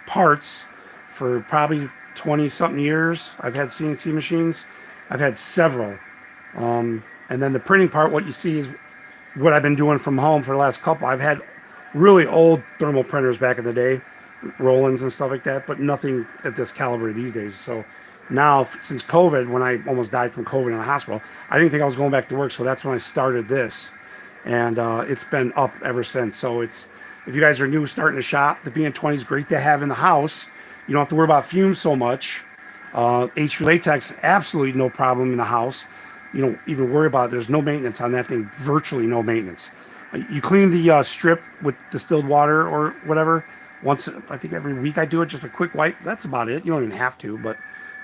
parts for probably 20-something years. I've had CNC machines. I've had several. And then the printing part, what you see is what I've been doing from home for the last couple. I've had really old thermal printers back in the day, Rolands and stuff like that, but nothing at this caliber these days. So now, since COVID, when I almost died from COVID in the hospital, I didn't think I was going back to work. So that's when I started this. And it's been up ever since. So if you guys are new starting to shop, the Bn-20 is great to have in the house. You don't have to worry about fumes so much. HP Latex, absolutely no problem in the house. You don't even worry about it. There's no maintenance on that thing, virtually no maintenance. You clean the strip with distilled water or whatever. Once, I think every week I do it, just a quick wipe. That's about it. You don't even have to, but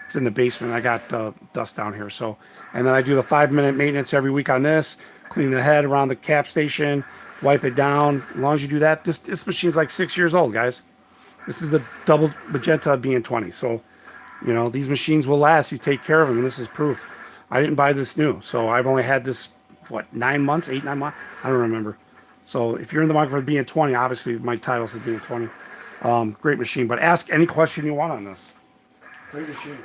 it's in the basement. I got dust down here. So, and then I do the 5-minute maintenance every week on this. Clean the head around the cap station, wipe it down. As long as you do that, this machine's like 6 years old, guys. This is the double magenta Bn-20. So, these machines will last. You take care of them, and this is proof. I didn't buy this new, so I've only had this, 9 months, 8, 9 months? I don't remember. So if you're in the market for the Bn-20, obviously my title is the Bn-20. Great machine, but ask any question you want on this. Great machine.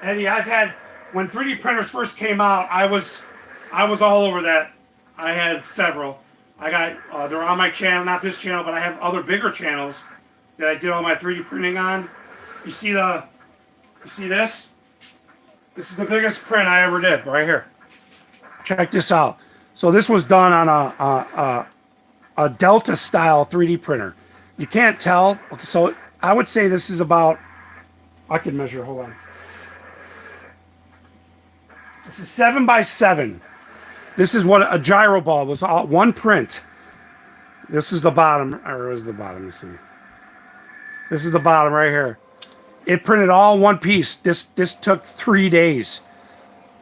Eddie, when 3D printers first came out, I was all over that. I had several. I got, they're on my channel, not this channel, but I have other bigger channels that I did all my 3D printing on. You see this? This is the biggest print I ever did, right here. Check this out. So this was done on a Delta style 3D printer. You can't tell. Okay, so I would say this is about, I can measure, hold on. This is 7x7. This is what a gyro ball was, all one print. This is the bottom, or is the bottom? Let's see. This is the bottom right here. It printed all one piece. This took 3 days.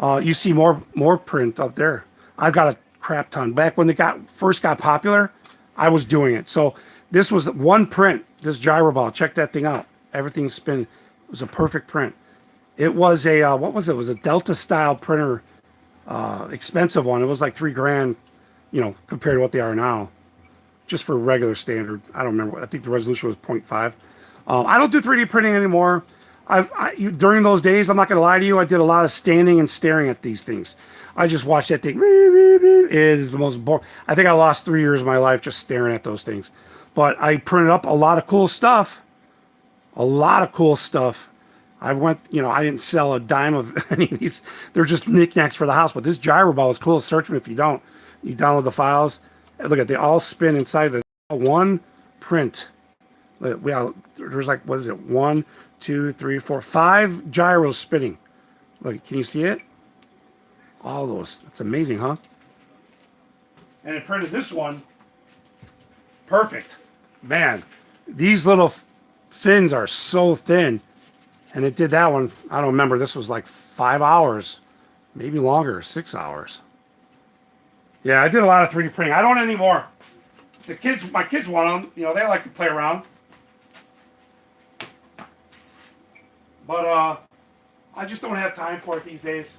You see more print up there. I've got a crap ton. Back when they first got popular, I was doing it. So this was one print. This gyro ball. Check that thing out. Everything's spin. It was a perfect print. It was a what was it? It was a Delta style printer, expensive one. It was like $3,000, compared to what they are now, just for regular standard. I don't remember. I think the resolution was 0.5. I don't do 3D printing anymore. During those days, I'm not going to lie to you, I did a lot of standing and staring at these things. I just watched that thing. It is the most boring. I think I lost 3 years of my life just staring at those things. But I printed up a lot of cool stuff. A lot of cool stuff. I didn't sell a dime of any of these. They're just knickknacks for the house. But this gyro ball is cool. Search them if you don't. You download the files. Look at, they all spin inside the one print. There's like, what is it? 1, 2, 3, 4, 5 gyros spinning. Look, can you see it? All those. It's amazing, huh? And it printed this one. Perfect. Man, these little fins are so thin. And it did that one. I don't remember. This was like 5 hours, maybe longer, 6 hours. Yeah, I did a lot of 3D printing. I don't anymore. My kids want them. You know, they like to play around. But I just don't have time for it these days.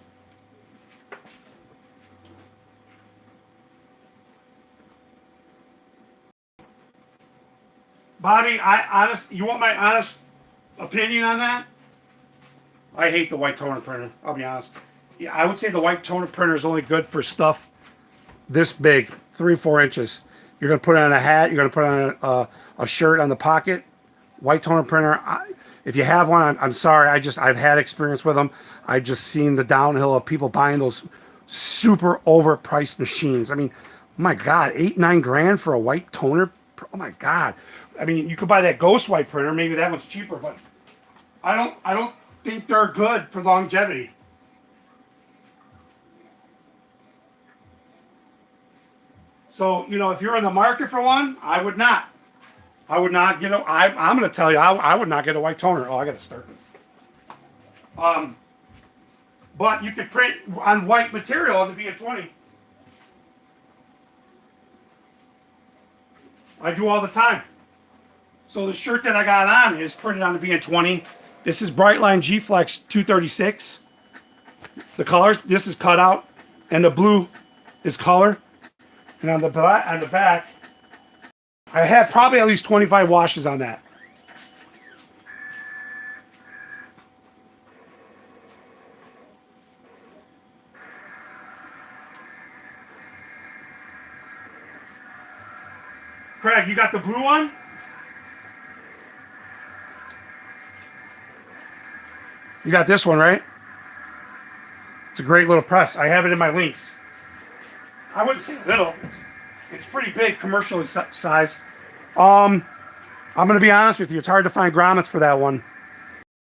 Bobby, you want my honest opinion on that? I hate the white toner printer. I'll be honest. Yeah, I would say the white toner printer is only good for stuff this big, 3-4 inches. You're gonna put it on a hat. You're gonna put it on a shirt on the pocket. White toner printer. If you have one, I'm sorry. I've had experience with them. I've just seen the downhill of people buying those super overpriced machines. I mean, my God, $8-9 grand for a white toner. Oh my God. I mean, you could buy that Ghost white printer. Maybe that one's cheaper, but I don't think they're good for longevity. So, you know, if you're in the market for one, I would not get a. I'm going to tell you, I would not get a white toner. Oh, I got to start this. But you could print on white material on the Bn-20. I do all the time. So the shirt that I got on is printed on the Bn-20. This is Brightline G-Flex 236. The colors, this is cut out, and the blue is color. And on the back, I had probably at least 25 washes on that. Craig, you got the blue one? You got this one, right? It's a great little press. I have it in my links. I wouldn't say little. It's pretty big, commercially size. I'm going to be honest with you. It's hard to find grommets for that one.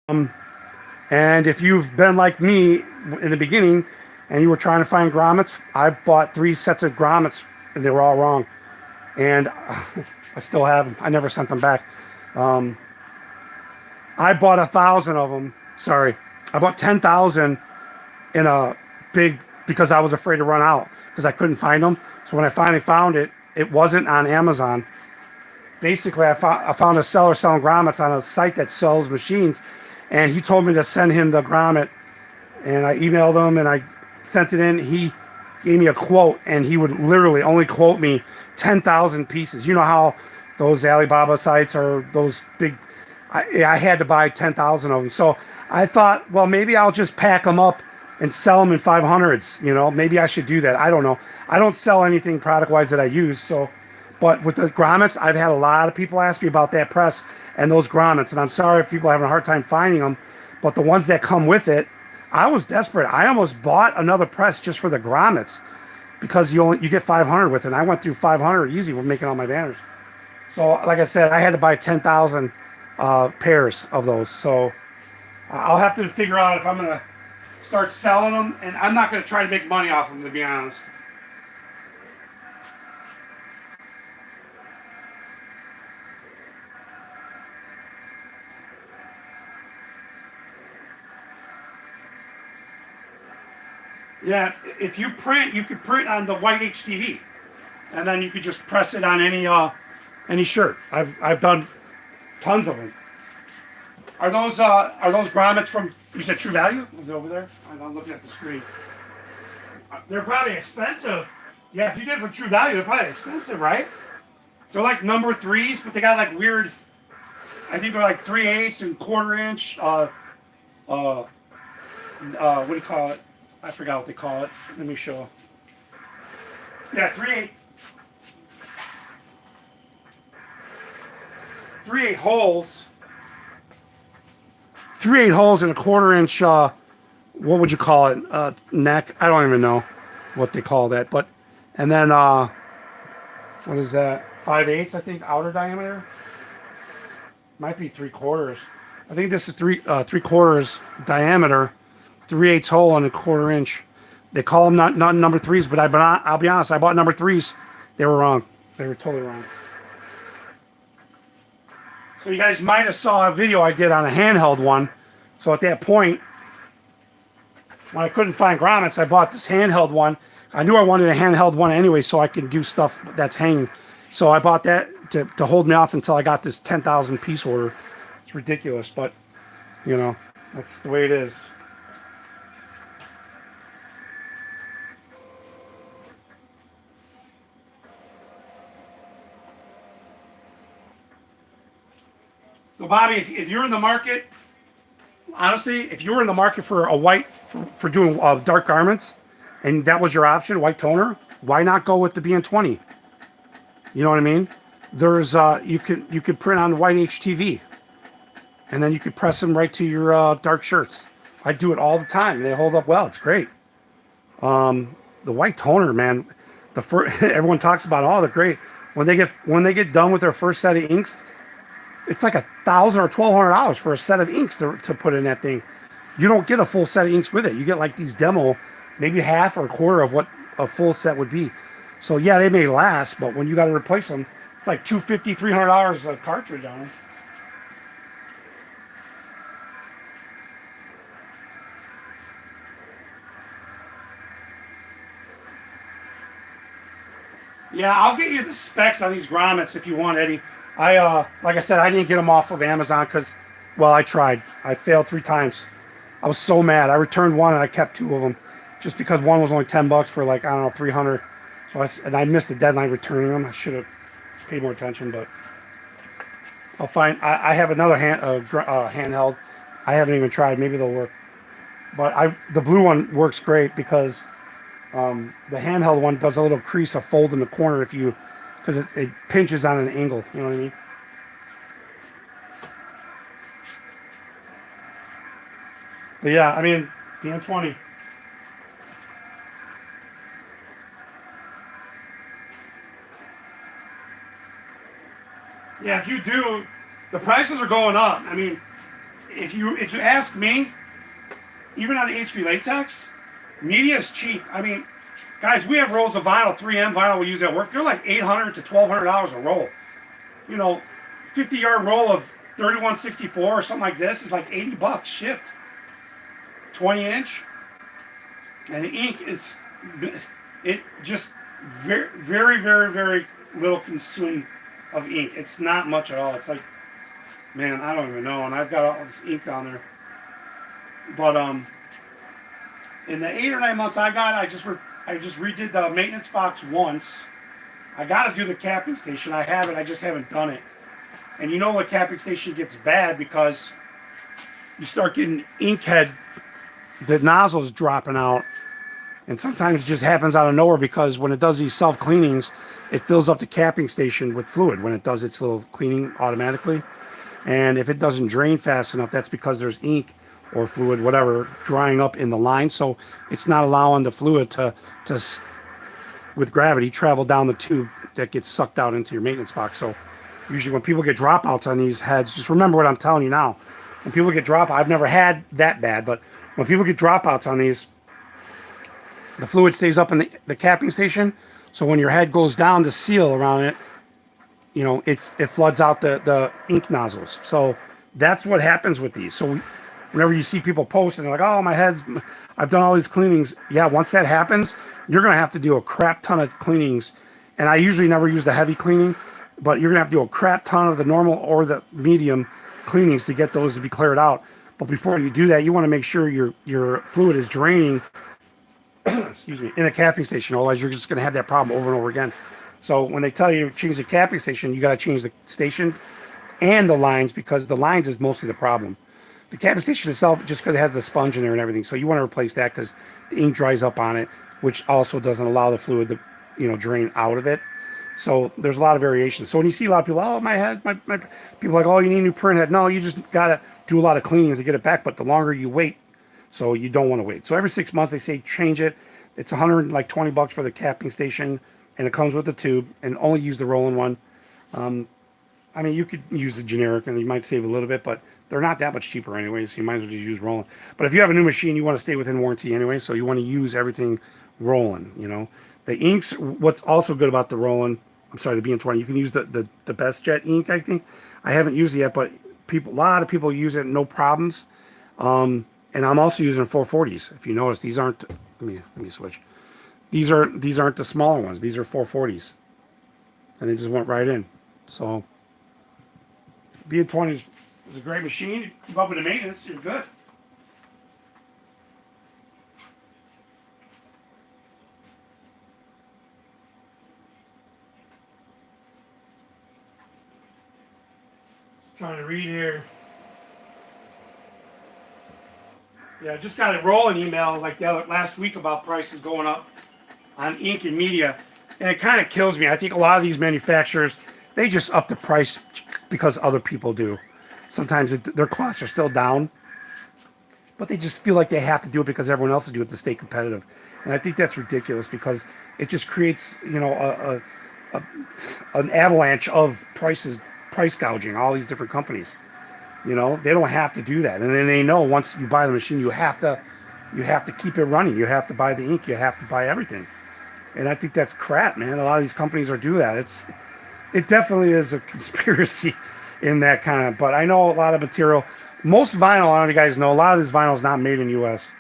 And if you've been like me in the beginning and you were trying to find grommets, I bought 3 sets of grommets and they were all wrong. And I still have them. I never sent them back. I bought 1,000 of them. Sorry. I bought 10,000 in a big, because I was afraid to run out because I couldn't find them. So when I finally found it, it wasn't on Amazon. Basically, I found a seller selling grommets on a site that sells machines, and he told me to send him the grommet, and I emailed him and I sent it in. He gave me a quote, and he would literally only quote me 10,000 pieces. You know how those Alibaba sites are those big. I had to buy 10,000 of them. So I thought, well, maybe I'll just pack them up and sell them in 500s. You know, maybe I should do that. I don't know. I don't sell anything product-wise that I use. So, but with the grommets, I've had a lot of people ask me about that press and those grommets. And I'm sorry if people are having a hard time finding them. But the ones that come with it, I was desperate. I almost bought another press just for the grommets because you get 500 with it. And I went through 500 easy with making all my banners. So, like I said, I had to buy 10,000 pairs of those. So I'll have to figure out if I'm going to start selling them, and I'm not going to try to make money off them, to be honest. Yeah, if you print, you could print on the white HTV, and then you could just press it on any shirt. I've done tons of them. Are those grommets from, you said True Value? Is it over there? I'm looking at the screen. They're probably expensive. Yeah, if you did it from True Value, they're probably expensive, right? They're like number 3s, but they got like weird, I think they're like 3/8 and 1/4 inch. What do you call it? I forgot what they call it. Let me show. Yeah, 3/8. 3/8 holes. 3/8 holes in a 1/4 inch, what would you call it? Neck? I don't even know what they call that. But, and then, what is that? 5/8, I think, outer diameter? Might be 3/4. I think this is 3/4 diameter, 3/8 hole on a 1/4 inch. They call them not number 3s, but I'll be honest, I bought number 3s. They were wrong. They were totally wrong. So you guys might have saw a video I did on a handheld one. So at that point, when I couldn't find grommets, I bought this handheld one I knew I wanted a handheld one anyway, so I can do stuff that's hanging. So I bought that to hold me off until I got this 10,000 piece order. It's ridiculous, but you know, that's the way it is. So Bobby, if you're in the market, honestly, if you were in the market for a white, for doing dark garments, and that was your option, white toner, why not go with the Bn-20? You know what I mean? There's you could print on white HTV, and then you could press them right to your dark shirts. I do it all the time. They hold up well. It's great. The white toner, man. The first everyone talks about. Oh, they're great. When they get done with their first set of inks, it's like $1,000 or $1,200 for a set of inks to put in that thing. You don't get a full set of inks with it. You get like these demo, maybe half or a quarter of what a full set would be. So yeah, they may last, but when you got to replace them, it's like $250, $300 a cartridge on them. Yeah, I'll get you the specs on these grommets if you want, Eddie. Like I said, I didn't get them off of Amazon because, well, I tried. I failed 3 times. I was so mad. I returned one and I kept 2 of them, just because one was only $10 for like, I don't know, 300. So I missed the deadline returning them. I should have paid more attention, but I'll find. I have another handheld. I haven't even tried. Maybe they'll work. But the blue one works great because the handheld one does a little crease, a fold in the corner because it pinches on an angle. You know what I mean? But yeah, I mean, Bn-20. Yeah, if you do, the prices are going up. I mean, if you ask me, even on HB Latex, media is cheap. I mean, guys, we have rolls of vinyl, 3M vinyl we use at work. They're like $800 to $1,200 a roll. You know, 50-yard roll of 3164 or something like this is like $80 shipped. 20-inch. And the ink is, it just very, very, very, very little consumed of ink. It's not much at all. It's like, man, I don't even know. And I've got all this ink down there. But in the 8 or 9 months I got, I just redid the maintenance box once. I got to do the capping station. I have it. I just haven't done it. And you know the capping station gets bad because you start getting ink head, the nozzles dropping out. And sometimes it just happens out of nowhere because when it does these self-cleanings, it fills up the capping station with fluid when it does its little cleaning automatically. And if it doesn't drain fast enough, that's because there's ink or fluid, whatever, drying up in the line. So it's not allowing the fluid to with gravity, travel down the tube that gets sucked out into your maintenance box. So usually when people get dropouts on these heads, just remember what I'm telling you now. When people get dropouts, I've never had that bad, but when people get dropouts on these, the fluid stays up in the capping station. So when your head goes down to seal around it, you know, it floods out the ink nozzles. So that's what happens with these. So whenever you see people post and they're like, oh, my head's, I've done all these cleanings. Yeah, once that happens, you're going to have to do a crap ton of cleanings. And I usually never use the heavy cleaning, but you're going to have to do a crap ton of the normal or the medium cleanings to get those to be cleared out. But before you do that, you want to make sure your fluid is draining excuse me, in the capping station. Otherwise, you're just going to have that problem over and over again. So when they tell you change the capping station, you got to change the station and the lines because the lines is mostly the problem. The capping station itself, just because it has the sponge in there and everything, so you want to replace that because the ink dries up on it, which also doesn't allow the fluid to, you know, drain out of it. So there's a lot of variations. So when you see a lot of people, oh, my head, my people are like, oh, you need a new print head. No, you just got to do a lot of cleanings to get it back. But the longer you wait, so you don't want to wait. So every 6 months they say change it. It's $120 for the capping station, and it comes with the tube. And only use the Roland one. I mean, you could use the generic, and you might save a little bit, but they're not that much cheaper anyway. So you might as well just use Roland. But if you have a new machine, you want to stay within warranty anyway. So you want to use everything Roland. You know, the inks. What's also good about the Roland, I'm sorry, the Bn-20. You can use the Best Jet ink. I think I haven't used it yet, but a lot of people use it, no problems. And I'm also using 440s. If you notice, these aren't. Let me switch. These aren't the smaller ones. These are 440s, and they just went right in. So Bn-20 is a great machine. Keep up with the maintenance, you're good. Just trying to read here. Yeah, I just got a Roland email like last week about prices going up on ink and media, and it kind of kills me. I think a lot of these manufacturers, they just up the price because other people do. Sometimes their costs are still down, but they just feel like they have to do it because everyone else is doing it to stay competitive. And I think that's ridiculous because it just creates, you know, an avalanche of price gouging, all these different companies. You know, they don't have to do that. And then they know once you buy the machine, you have to keep it running. You have to buy the ink. You have to buy everything. And I think that's crap, man. A lot of these companies are do that. It definitely is a conspiracy in that kind of, but I know a lot of material. Most vinyl, I don't know if you guys know, a lot of this vinyl is not made in the U.S.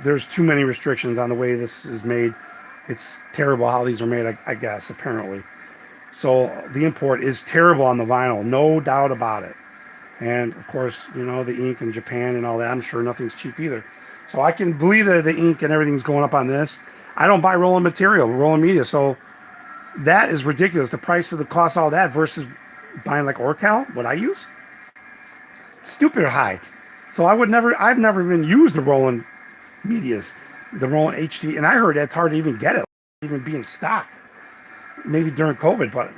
There's too many restrictions on the way this is made. It's terrible how these are made, I guess, apparently. So the import is terrible on the vinyl, no doubt about it. And of course, you know, the ink in Japan and all that, I'm sure nothing's cheap either. So I can believe that the ink and everything's going up on this. I don't buy Roland material, Roland media, so that is ridiculous. The price of the cost, all that, versus buying like Orcal, what I use, stupid high. So I've never even used the Roland medias, the Roland HD, and I heard it's hard to even get it, even be in stock. Maybe during COVID, but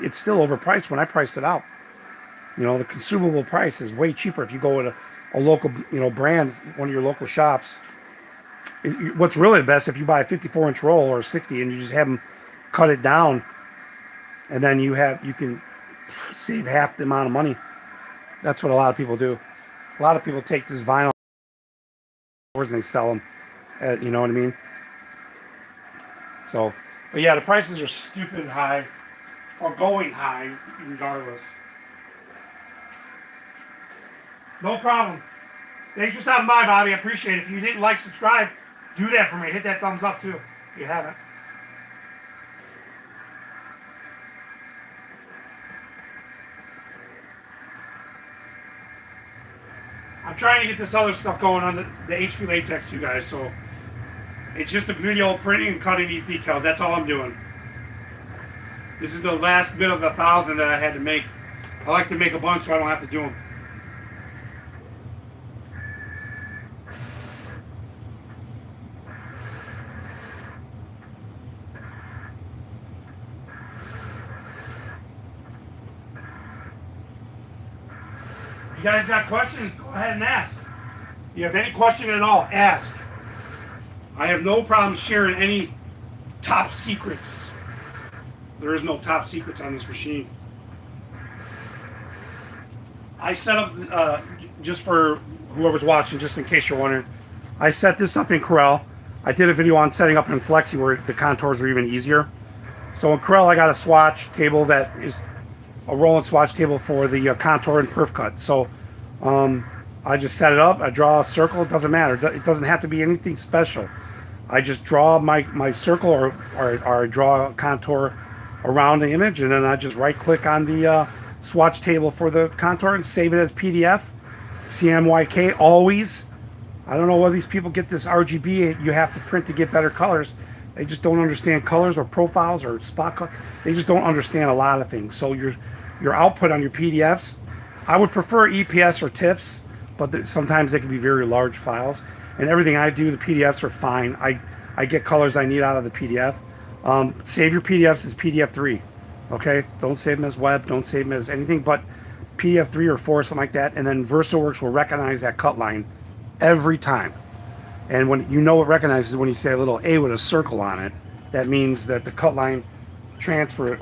it's still overpriced when I priced it out. You know, the consumable price is way cheaper if you go with a local, you know, brand, one of your local shops. What's really the best if you buy a 54-inch roll or a 60 and you just have them cut it down, and then you can save half the amount of money. That's what a lot of people do. A lot of people take this vinyl and they sell them. You know what I mean? So, but yeah, the prices are stupid high, or going high, regardless. No problem. Thanks for stopping by, Bobby. I appreciate it. If you didn't like, subscribe, do that for me. Hit that thumbs up, too, if you haven't. I'm trying to get this other stuff going on the HP Latex, you guys, so it's just a video printing and cutting these decals. That's all I'm doing. This is the last bit of the 1,000 that I had to make. I like to make a bunch so I don't have to do them. You guys got questions, go ahead and ask. If you have any question at all, ask. I have no problem sharing any top secrets. There is no top secrets on this machine. I set up, just for whoever's watching, just in case you're wondering, I set this up in Corel. I did a video on setting up in Flexi where the contours are even easier. So in Corel I got a swatch table that is a Roland swatch table for the contour and perf cut. So I just set it up, I draw a circle, it doesn't matter, it doesn't have to be anything special. I just draw my circle or I draw a contour around the image, and then I just right click on the swatch table for the contour and save it as PDF, CMYK always. I don't know why these people get this RGB, you have to print to get better colors. They just don't understand colors or profiles or spot color. They just don't understand a lot of things. So your output on your PDFs, I would prefer EPS or TIFFs, but sometimes they can be very large files. And everything I do, the PDFs are fine. I get colors I need out of the PDF. Save your PDFs as PDF3, okay? Don't save them as web, don't save them as anything but PDF3 or 4, something like that. And then VersaWorks will recognize that cut line every time. And when you know it recognizes when you say a little A with a circle on it, that means that the cut line translates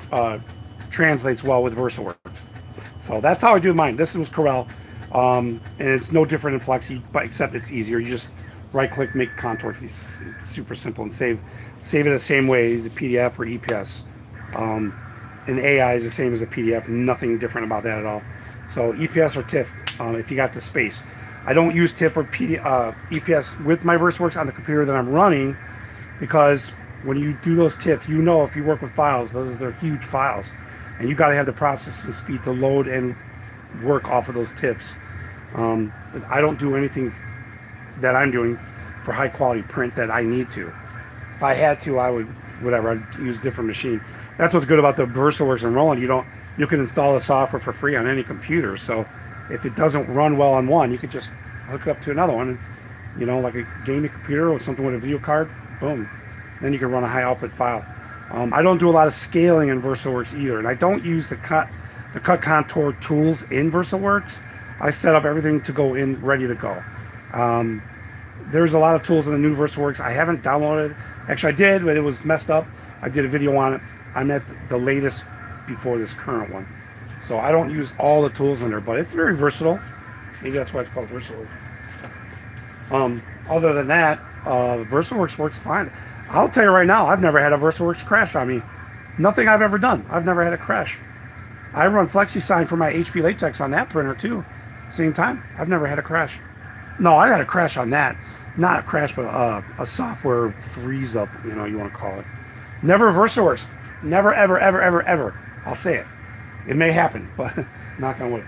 well with VersaWorks. So that's how I do mine. This was Corel, and it's no different in Flexi, but except it's easier. You just right-click, make contour. It's super simple, and save it the same way as a PDF or EPS. And AI is the same as a PDF. Nothing different about that at all. So EPS or TIFF, if you got the space. I don't use TIFF or EPS with my VersaWorks on the computer that I'm running, because when you do those tips, you know, if you work with files, they're huge files, and you got to have the processing speed to load and work off of those tips. I don't do anything that I'm doing for high quality print that I need to. If I had to, I would, whatever, I'd use a different machine. That's what's good about the VersaWorks and Roland. You can install the software for free on any computer. So if it doesn't run well on one, you could just hook it up to another one, and, you know, like a gaming computer or something with a video card, boom. Then you can run a high output file. I don't do a lot of scaling in VersaWorks either, and I don't use the cut contour tools in VersaWorks. I set up everything to go in ready to go. There's a lot of tools in the new VersaWorks I haven't downloaded. Actually, I did, but it was messed up. I did a video on it. I'm at the latest before this current one. So I don't use all the tools in there, but it's very versatile. Maybe that's why it's called VersaWorks. Other than that, VersaWorks works fine. I'll tell you right now, I've never had a VersaWorks crash on me. Nothing I've ever done, I've never had a crash. I run FlexiSign for my HP Latex on that printer too. Same time, I've never had a crash. No, I had a crash on that. Not a crash, but a software freeze up, you know, you want to call it. Never VersaWorks. Never, ever, ever, ever, ever. I'll say it. It may happen, but knock on wood.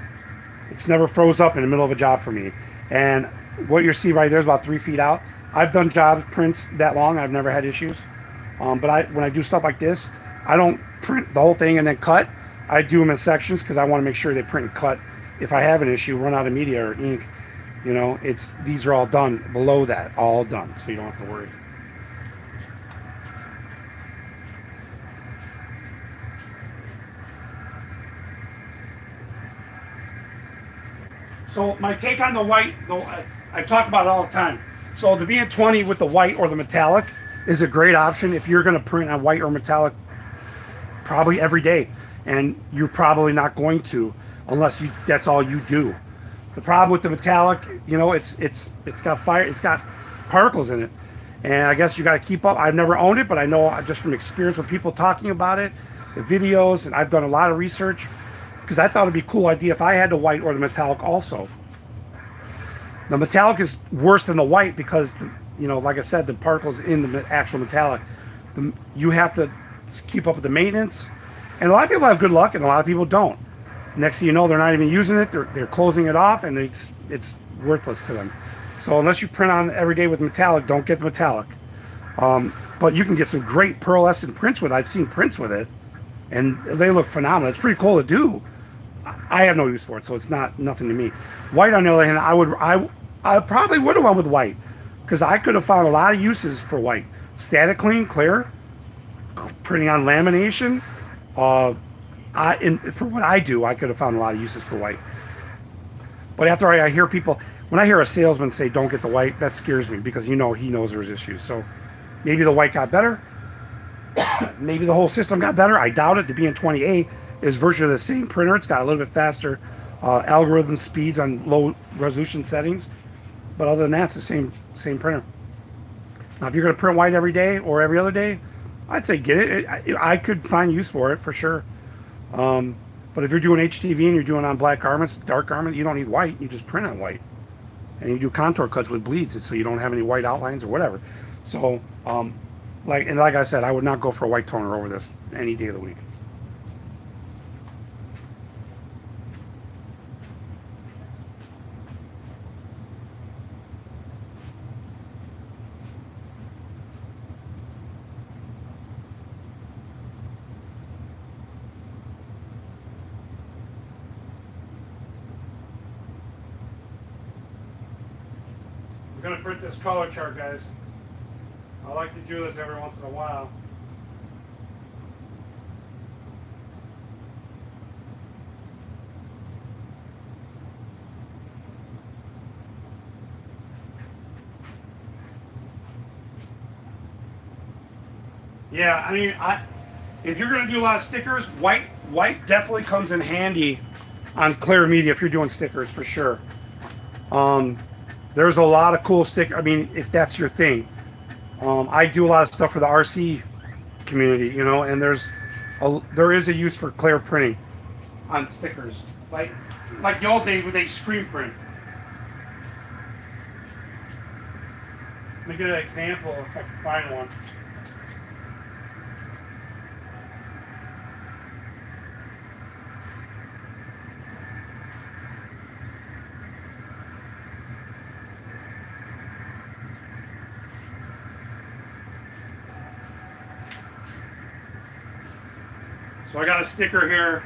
It's never froze up in the middle of a job for me. And what you see right there is about 3 feet out. I've done jobs, prints that long. I've never had issues. But when I do stuff like this, I don't print the whole thing and then cut. I do them in sections because I want to make sure they print and cut. If I have an issue, run out of media or ink, you know, these are all done below that, all done, so you don't have to worry. So my take on the white, though, I talk about it all the time. So the Bn-20 with the white or the metallic is a great option if you're going to print on white or metallic probably every day, and you're probably not going to unless that's all you do. The problem with the metallic, you know, it's got fire, it's got particles in it, and I guess you got to keep up. I've never owned it, but I know just from experience with people talking about it, the videos, and I've done a lot of research because I thought it'd be a cool idea if I had the white or the metallic also. The metallic is worse than the white because, you know, like I said, the particles in the actual metallic. You have to keep up with the maintenance, and a lot of people have good luck, and a lot of people don't. Next thing you know, they're not even using it. They're closing it off, and it's worthless to them. So unless you print on every day with metallic, don't get the metallic. But you can get some great pearlescent prints with it. I've seen prints with it, and they look phenomenal. It's pretty cool to do. I have no use for it, so it's nothing to me. White, on the other hand, I probably would have went with white because I could have found a lot of uses for white. Static clean, clear, printing on lamination. For what I do, I could have found a lot of uses for white. But after I hear people, when I hear a salesman say don't get the white, that scares me because, you know, he knows there's issues. So maybe the white got better. Maybe the whole system got better. I doubt it. The Bn-20A is virtually the same printer. It's got a little bit faster algorithm speeds on low resolution settings. But other than that, it's the same printer. Now, if you're going to print white every day or every other day, I'd say get it. I could find use for it for sure. But if you're doing HTV and you're doing on black garments, dark garment, you don't need white. You just print on white, and you do contour cuts with bleeds, so you don't have any white outlines or whatever. So, like I said, I would not go for a white toner over this any day of the week. I'm going to print this color chart, guys. I like to do this every once in a while. Yeah, I mean, if you're going to do a lot of stickers, white definitely comes in handy on clear media if you're doing stickers for sure. There's a lot of cool stickers. I mean, if that's your thing. I do a lot of stuff for the RC community, you know, and there is a use for clear printing on stickers, like the old days when they screen print. Let me get an example if I can find one. So I got a sticker here.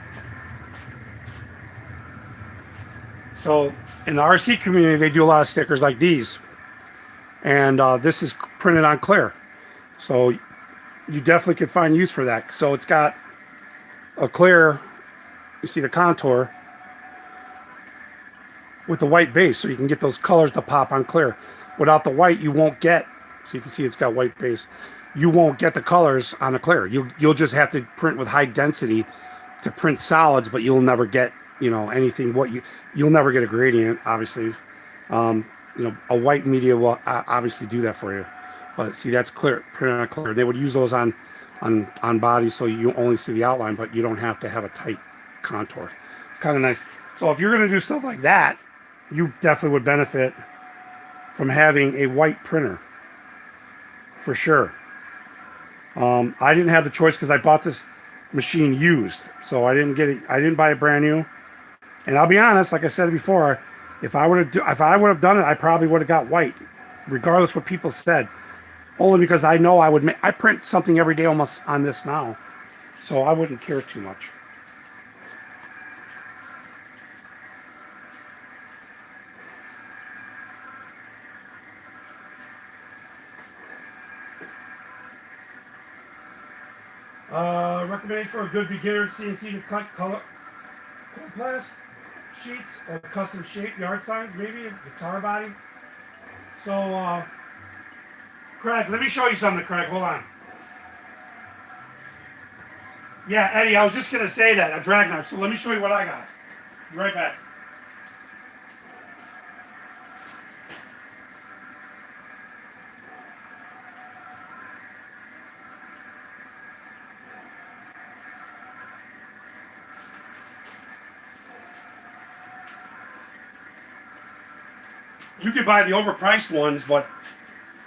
So in the RC community, they do a lot of stickers like these. And this is printed on clear. So you definitely could find use for that. So it's got a clear, you see the contour, with the white base. So you can get those colors to pop on clear. Without the white, you won't get, so you can see it's got white base. You won't get the colors on the clear. You'll just have to print with high density to print solids, but you'll never get, you know, anything. You'll never get a gradient, obviously. You know, a white media will obviously do that for you. But see, that's clear, printed on clear. They would use those on bodies, so you only see the outline, but you don't have to have a tight contour. It's kind of nice. So if you're going to do stuff like that, you definitely would benefit from having a white printer, for sure. I didn't have the choice because I bought this machine used, so I didn't get it. I didn't buy it brand new. And I'll be honest, like I said before, if I would have done it, I probably would have got white, regardless what people said. Only because I know I print something every day almost on this now, so I wouldn't care too much. Recommendation for a good beginner CNC to cut color glass sheets or custom shape yard signs, maybe a guitar body. So, Craig, let me show you something, Craig. Hold on. Yeah, Eddie, I was just going to say that, a drag knife. So let me show you what I got. Be right back. You could buy the overpriced ones, but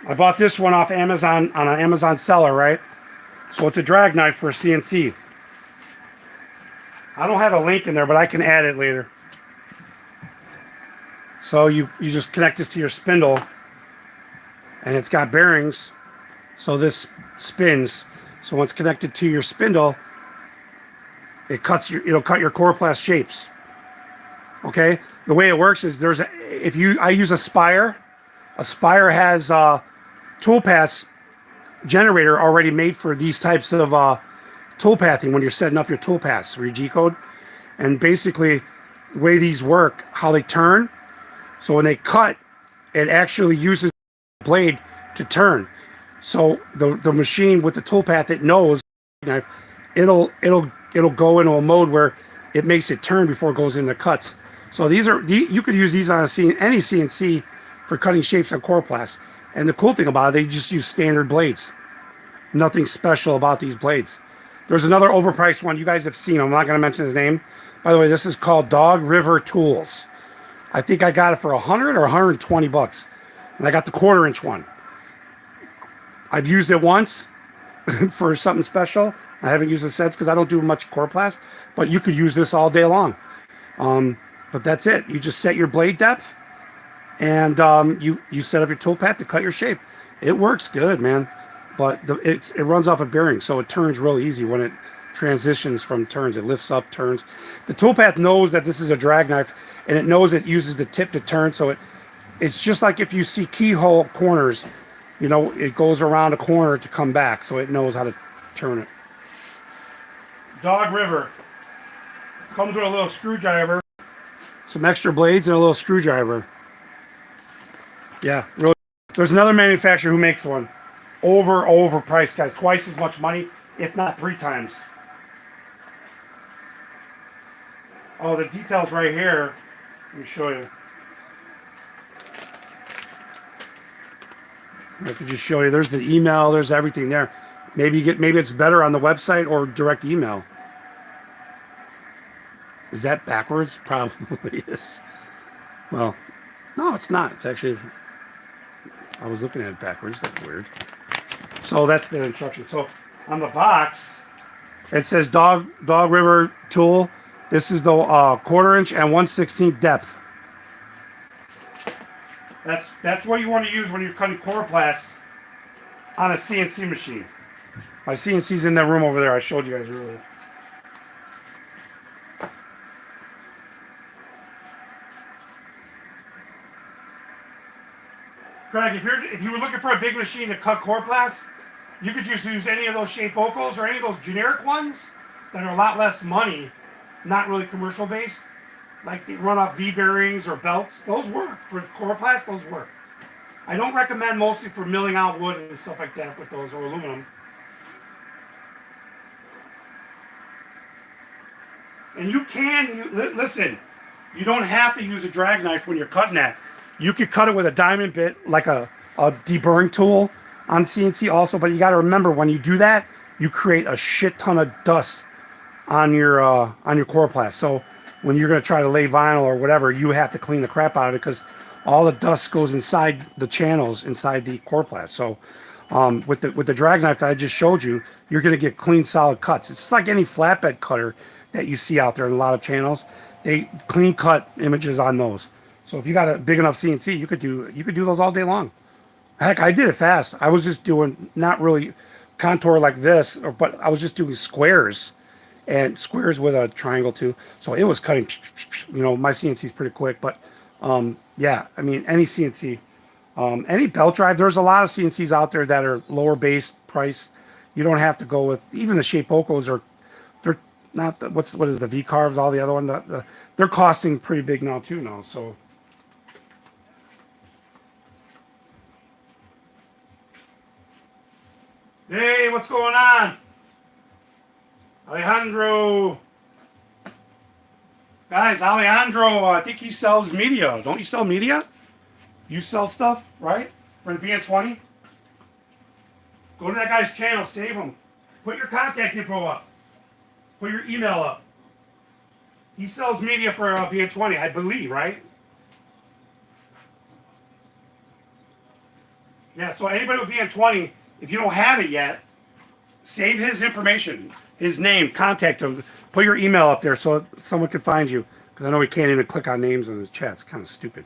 I bought this one off Amazon on an Amazon seller, right? So it's a drag knife for a CNC. I don't have a link in there, but I can add it later. So you just connect this to your spindle, and it's got bearings. So this spins. So once connected to your spindle, it'll cut your coroplast shapes. Okay, the way it works is I use a Spire. A Spire has a toolpath generator already made for these types of toolpathing when you're setting up your toolpaths or your G-code. And basically, the way these work, how they turn. So when they cut, it actually uses the blade to turn. So the machine with the toolpath, it knows it'll go into a mode where it makes it turn before it goes into cuts. So you could use these on any CNC for cutting shapes on coroplast. And the cool thing about it, they just use standard blades. Nothing special about these blades. There's another overpriced one you guys have seen. I'm not going to mention his name. By the way, this is called Dog River Tools. I think I got it for 100 or 120 bucks. And I got the 1/4-inch one. I've used it once for something special. I haven't used it since because I don't do much coroplast. But you could use this all day long. But that's it. You just set your blade depth, and you set up your toolpath to cut your shape. It works good, man. But it runs off a bearing, so it turns real easy when it transitions from turns. It lifts up, turns. The toolpath knows that this is a drag knife, and it knows it uses the tip to turn. So it's just like if you see keyhole corners, you know, it goes around a corner to come back, so it knows how to turn it. Dog River comes with a little screwdriver. Some extra blades and a little screwdriver. Yeah, really. There's another manufacturer who makes one. Overpriced, guys. Twice as much money, if not 3 times. Oh, the details right here. Let me show you. I could just show you. There's the email. There's everything there. Maybe it's better on the website or direct email. Is that backwards? Probably is. Well, no, it's not. It's actually, I was looking at it backwards. That's weird. So that's the instruction. So on the box, it says Dog River tool. This is the 1/4-inch and 1/16 depth. That's what you want to use when you're cutting coroplast on a CNC machine. My CNC's in that room over there. I showed you guys earlier. Craig, if you were looking for a big machine to cut coroplast, you could just use any of those shape Ocals or any of those generic ones that are a lot less money, not really commercial based. Like they run off V bearings or belts. Those work. For coroplast, those work. I don't recommend mostly for milling out wood and stuff like that with those, or aluminum. And you can, listen, you don't have to use a drag knife when you're cutting that. You could cut it with a diamond bit, like a deburring tool on CNC also, but you got to remember when you do that, you create a shit ton of dust on your coroplast. So when you're going to try to lay vinyl or whatever, you have to clean the crap out of it because all the dust goes inside the channels inside the coroplast. So with the drag knife that I just showed you, you're going to get clean, solid cuts. It's just like any flatbed cutter that you see out there in a lot of channels. They clean cut images on those. So if you got a big enough CNC, you could do those all day long. Heck, I did it fast. I was just doing not really contour like this, but I was just doing squares and squares with a triangle too. So it was cutting. You know, my CNC is pretty quick, but yeah, I mean any CNC, any belt drive. There's a lot of CNCs out there that are lower base price. You don't have to go with even the shape Ocals or they're not the, what is the V carves, all the other one. They're costing pretty big now too now. So. Hey, what's going on? Alejandro. Guys, Alejandro, I think he sells media. Don't you sell media? You sell stuff, right? For the Bn-20? Go to that guy's channel, save him. Put your contact info up. Put your email up. He sells media for Bn-20, I believe, right? Yeah, so anybody with Bn-20, if you don't have it yet, save his information, his name, contact him, put your email up there so someone can find you. Because I know he can't even click on names in his chat. It's kind of stupid.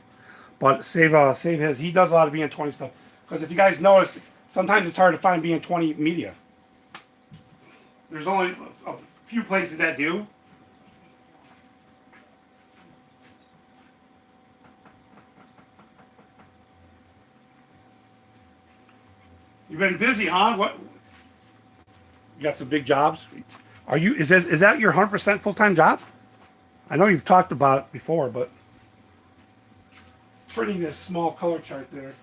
But save his. He does a lot of Bn-20 stuff. Because if you guys notice, sometimes it's hard to find Bn-20 media. There's only a few places that do. You've been busy, huh? What? You got some big jobs. Are you? Is that your 100% full-time job? I know you've talked about it before, but printing this small color chart there.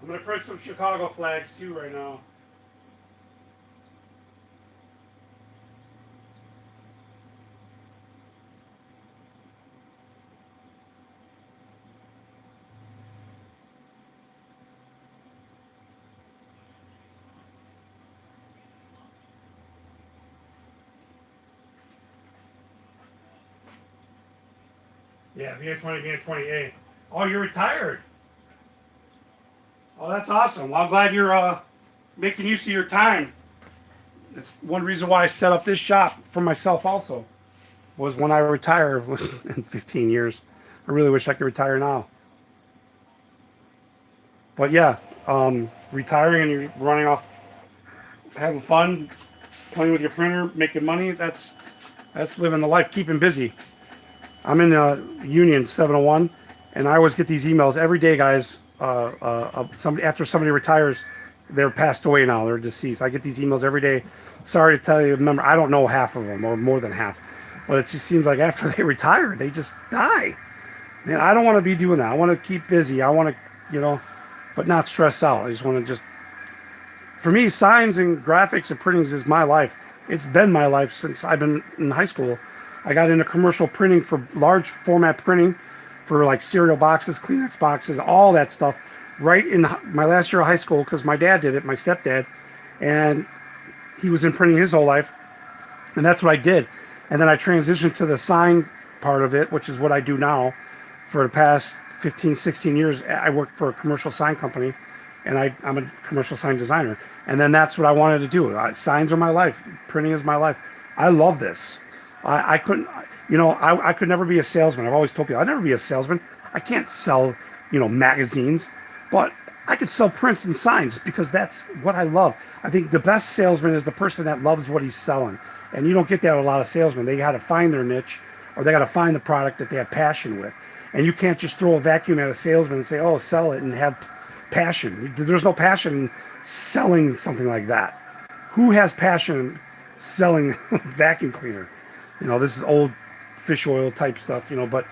I'm going to print some Chicago flags too right now. Yeah, Bn-20, Bn-20A. Oh, you're retired. Oh, that's awesome. Well, I'm glad you're making use of your time. It's one reason why I set up this shop for myself also, was when I retire in 15 years. I really wish I could retire now. But yeah, retiring and you're running off, having fun, playing with your printer, making money, that's living the life, keeping busy. I'm in Union 701, and I always get these emails every day, guys. After somebody retires, they're passed away now, they're deceased. I get these emails every day. Sorry to tell you, remember, I don't know half of them or more than half, but it just seems like after they retire, they just die. Man, I don't want to be doing that. I want to keep busy. I want to, but not stress out. I just want to for me, signs and graphics and printings is my life. It's been my life since I've been in high school. I got into commercial printing for large format printing, for like cereal boxes, Kleenex boxes, all that stuff, right in my last year of high school, because my dad did it, my stepdad, and he was in printing his whole life, and that's what I did. And then I transitioned to the sign part of it, which is what I do now. For the past 15, 16 years, I worked for a commercial sign company, and I'm a commercial sign designer. And then that's what I wanted to do. Signs are my life. Printing is my life. I love this. I couldn't, I could never be a salesman. I've always told people I'd never be a salesman. I can't sell, magazines, but I could sell prints and signs because that's what I love. I think the best salesman is the person that loves what he's selling. And you don't get that with a lot of salesmen. They got to find their niche, or they got to find the product that they have passion with. And you can't just throw a vacuum at a salesman and say, oh, sell it, and have passion. There's no passion in selling something like that. Who has passion selling vacuum cleaner? This is old fish oil type stuff, but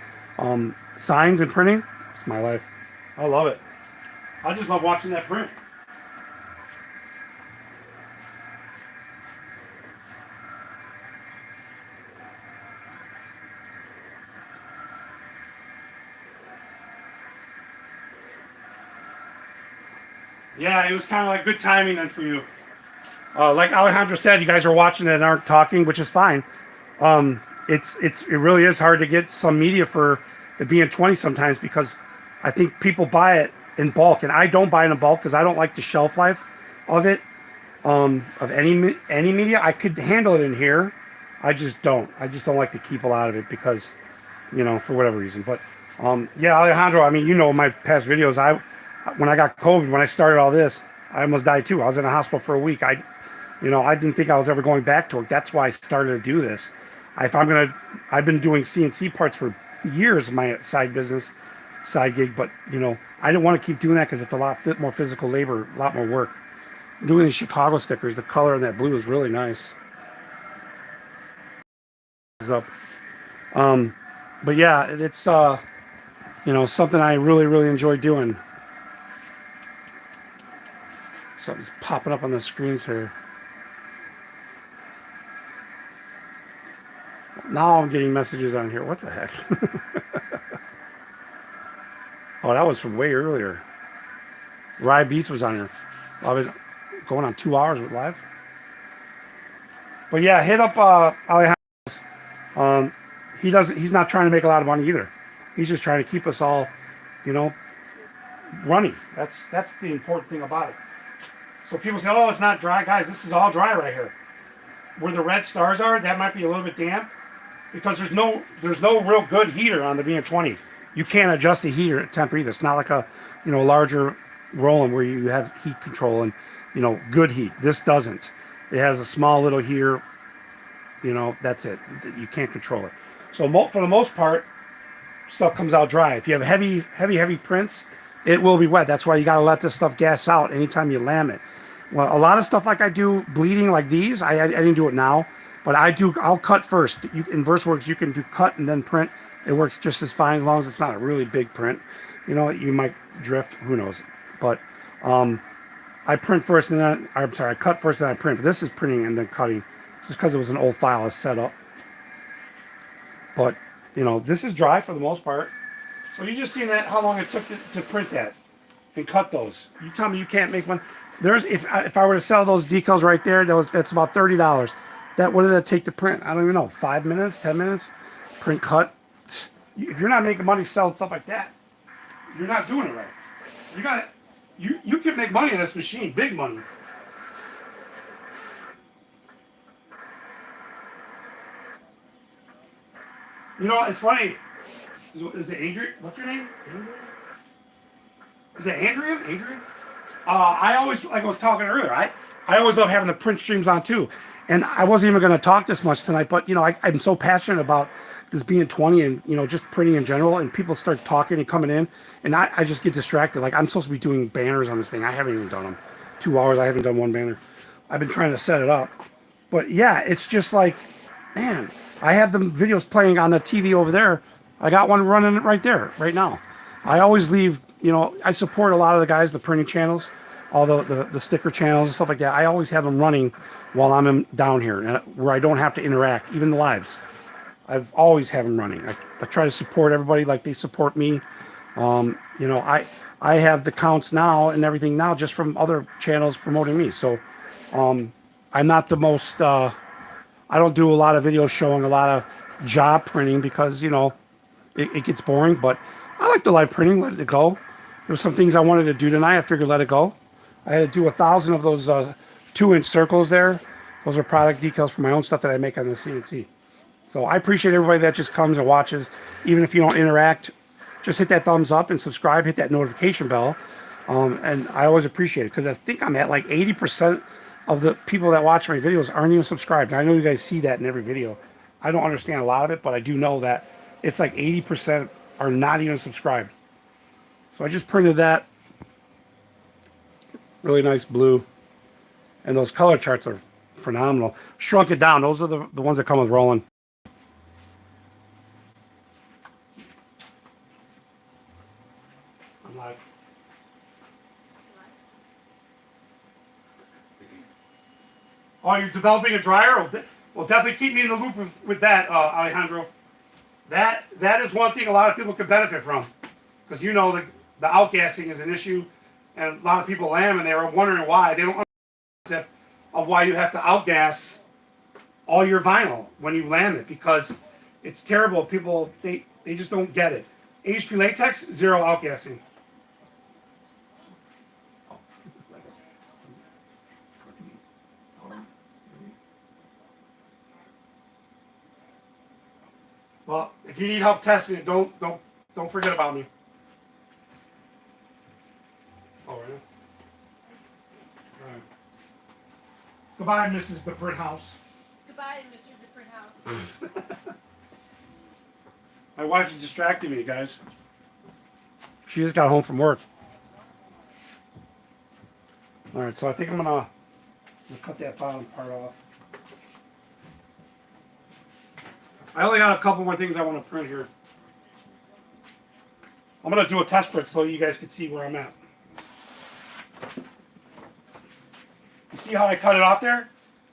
signs and printing, it's my life. I love it. I just love watching that print. Yeah, it was kind of like good timing then for you. Like Alejandro said, you guys are watching it and aren't talking, which is fine. It really is hard to get some media for the Bn-20 sometimes because I think people buy it in bulk, and I don't buy it in bulk because I don't like the shelf life of it. Of any media, I could handle it in here. I just don't like to keep a lot of it because, for whatever reason. But yeah, Alejandro, I mean, my past videos. When I got COVID, when I started all this, I almost died too. I was in a hospital for a week. I didn't think I was ever going back to work. That's why I started to do this. I've been doing CNC parts for years, my side business, side gig, but I didn't want to keep doing that because it's a lot more physical labor, a lot more work. Doing these Chicago stickers, the color in that blue is really nice. But yeah, it's something I really, really enjoy doing. Something's popping up on the screens here. Now I'm getting messages on here. What the heck? Oh, that was from way earlier. Rye Beats was on here. I've been going on 2 hours with live. But yeah, hit up Alejandro. He's not trying to make a lot of money either. He's just trying to keep us all, running. That's the important thing about it. So people say, oh, it's not dry. Guys, this is all dry right here. Where the red stars are, that might be a little bit damp because there's no real good heater on the Bn-20. You can't adjust the heater temp either. It's not like a larger Roland where you have heat control and good heat. This doesn't. It has a small little heater. That's it. You can't control it. So for the most part, stuff comes out dry. If you have heavy prints, it will be wet. That's why you got to let this stuff gas out anytime you lam it. Well, a lot of stuff like I do bleeding like these, I didn't do it now, but I'll cut first. In VersaWorks, you can do cut and then print. It works just as fine as long as it's not a really big print. You might drift, who knows. But I print first and then, I cut first and then I print. But this is printing and then cutting just because it was an old file I set up. But, this is dry for the most part. So you just seen that, how long it took to print that and cut those. You tell me you can't make one. If I were to sell those decals right there, that's about $30. What did that take to print? I don't even know. 5 minutes, 10 minutes, print, cut. If you're not making money selling stuff like that, you're not doing it right. You can make money in this machine, big money. It's funny. Is it Adrian? What's your name? Is it Andrea? Adrian? I always, like I was talking earlier, I always love having the print streams on too. And I wasn't even going to talk this much tonight, but I'm so passionate about this Bn-20 and just printing in general. And people start talking and coming in, and I just get distracted. Like I'm supposed to be doing banners on this thing. I haven't even done them. 2 hours, I haven't done one banner. I've been trying to set it up, but yeah, it's just like, man, I have the videos playing on the TV over there. I got one running right there, right now. I always leave, I support a lot of the guys, the printing channels, all the sticker channels and stuff like that. I always have them running while I'm down here, where I don't have to interact, even the lives. I've always have them running. I try to support everybody like they support me. I have the counts now and everything now just from other channels promoting me. So I'm not the most, I don't do a lot of videos showing a lot of job printing because, it gets boring, but I like the live printing, let it go. There were some things I wanted to do tonight. I figured let it go. I had to do 1,000 of those 2-inch circles there. Those are product decals for my own stuff that I make on the CNC. So I appreciate everybody that just comes and watches. Even if you don't interact, just hit that thumbs up and subscribe, hit that notification bell. And I always appreciate it because I think I'm at like 80% of the people that watch my videos aren't even subscribed. And I know you guys see that in every video. I don't understand a lot of it, but I do know that it's like 80% are not even subscribed. So I just printed that. Really nice blue. And those color charts are phenomenal. Shrunk it down. Those are the ones that come with Roland. I'm like, oh, you're developing a dryer? Well, definitely keep me in the loop with that, Alejandro. That is one thing a lot of people could benefit from. Because you know the outgassing is an issue. And a lot of people lam and they're wondering why. They don't understand the concept of why you have to outgas all your vinyl when you lam it. Because it's terrible. People, they just don't get it. HP latex, zero outgassing. Well, if you need help testing it, don't forget about me. Oh, really? All right. Goodbye, Mrs. The Print House. Goodbye, Mr. The Print House. My wife is distracting me, guys. She just got home from work. All right, so I think I'm gonna cut that bottom part off. I only got a couple more things I want to print here. I'm gonna do a test print so you guys can see where I'm at. You see how I cut it off there?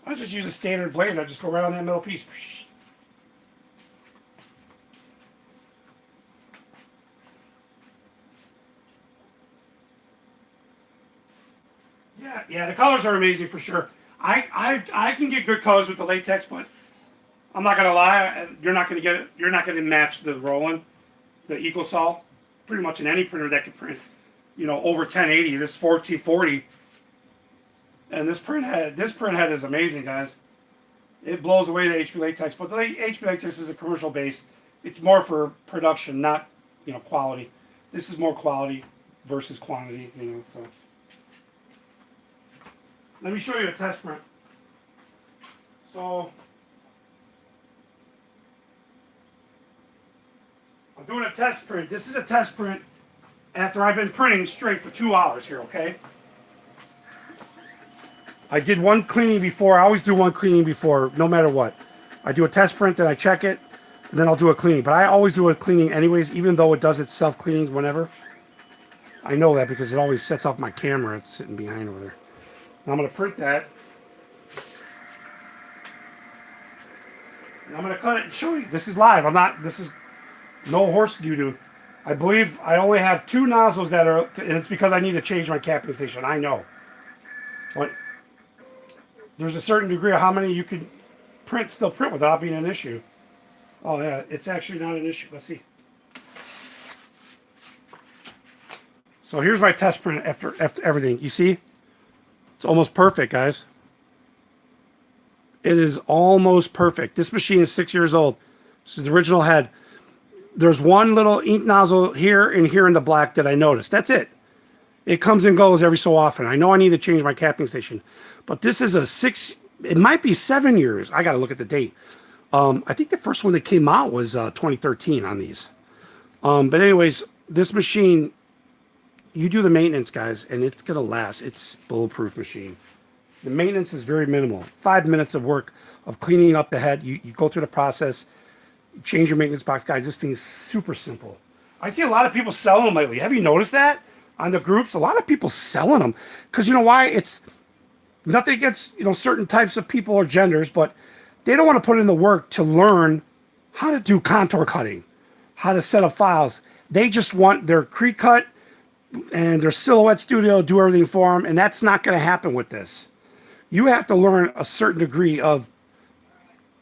I just use a standard blade and I just go right on that middle piece. Yeah, the colors are amazing for sure. I can get good colors with the latex, but I'm not gonna lie, you're not gonna get it. You're not gonna match the Roland, the ecosolvent, pretty much in any printer that can print, you know, over 1080. This 1440, and this print head is amazing, guys. It blows away the HP latex, but the HP latex is a commercial base. It's more for production, not quality. This is more quality versus quantity, So let me show you a test print. So I'm doing a test print. This is a test print after I've been printing straight for 2 hours here, okay? I did one cleaning before. I always do one cleaning before, no matter what. I do a test print, then I check it, and then I'll do a cleaning. But I always do a cleaning anyways, even though it does its self-cleaning whenever. I know that because it always sets off my camera. It's sitting behind over there. Now I'm going to print that. And I'm going to cut it and show you. This is live. This is no horse doo-doo. I believe I only have 2 nozzles that are, and it's because I need to change my capping station. I know. But there's a certain degree of how many you can still print without being an issue. Oh yeah, it's actually not an issue. Let's see. So here's my test print after everything. You see? It's almost perfect, guys. It is almost perfect. This machine is 6 years old. This is the original head. There's one little ink nozzle here and here in the black that I noticed. That's it. It comes and goes every so often. I know I need to change my capping station. But this is it might be 7 years. I got to look at the date. I think the first one that came out was 2013 on these. But anyways, this machine, you do the maintenance, guys, and it's going to last. It's a bulletproof machine. The maintenance is very minimal. 5 minutes of work of cleaning up the head. You go through the process, change your maintenance box. Guys, this thing is super simple. I see a lot of people selling them lately. Have you noticed that? On the groups, a lot of people selling them. Because you know why? It's nothing against certain types of people or genders, but they don't want to put in the work to learn how to do contour cutting, how to set up files. They just want their Cree cut and their Silhouette Studio do everything for them, and that's not going to happen with this. You have to learn a certain degree of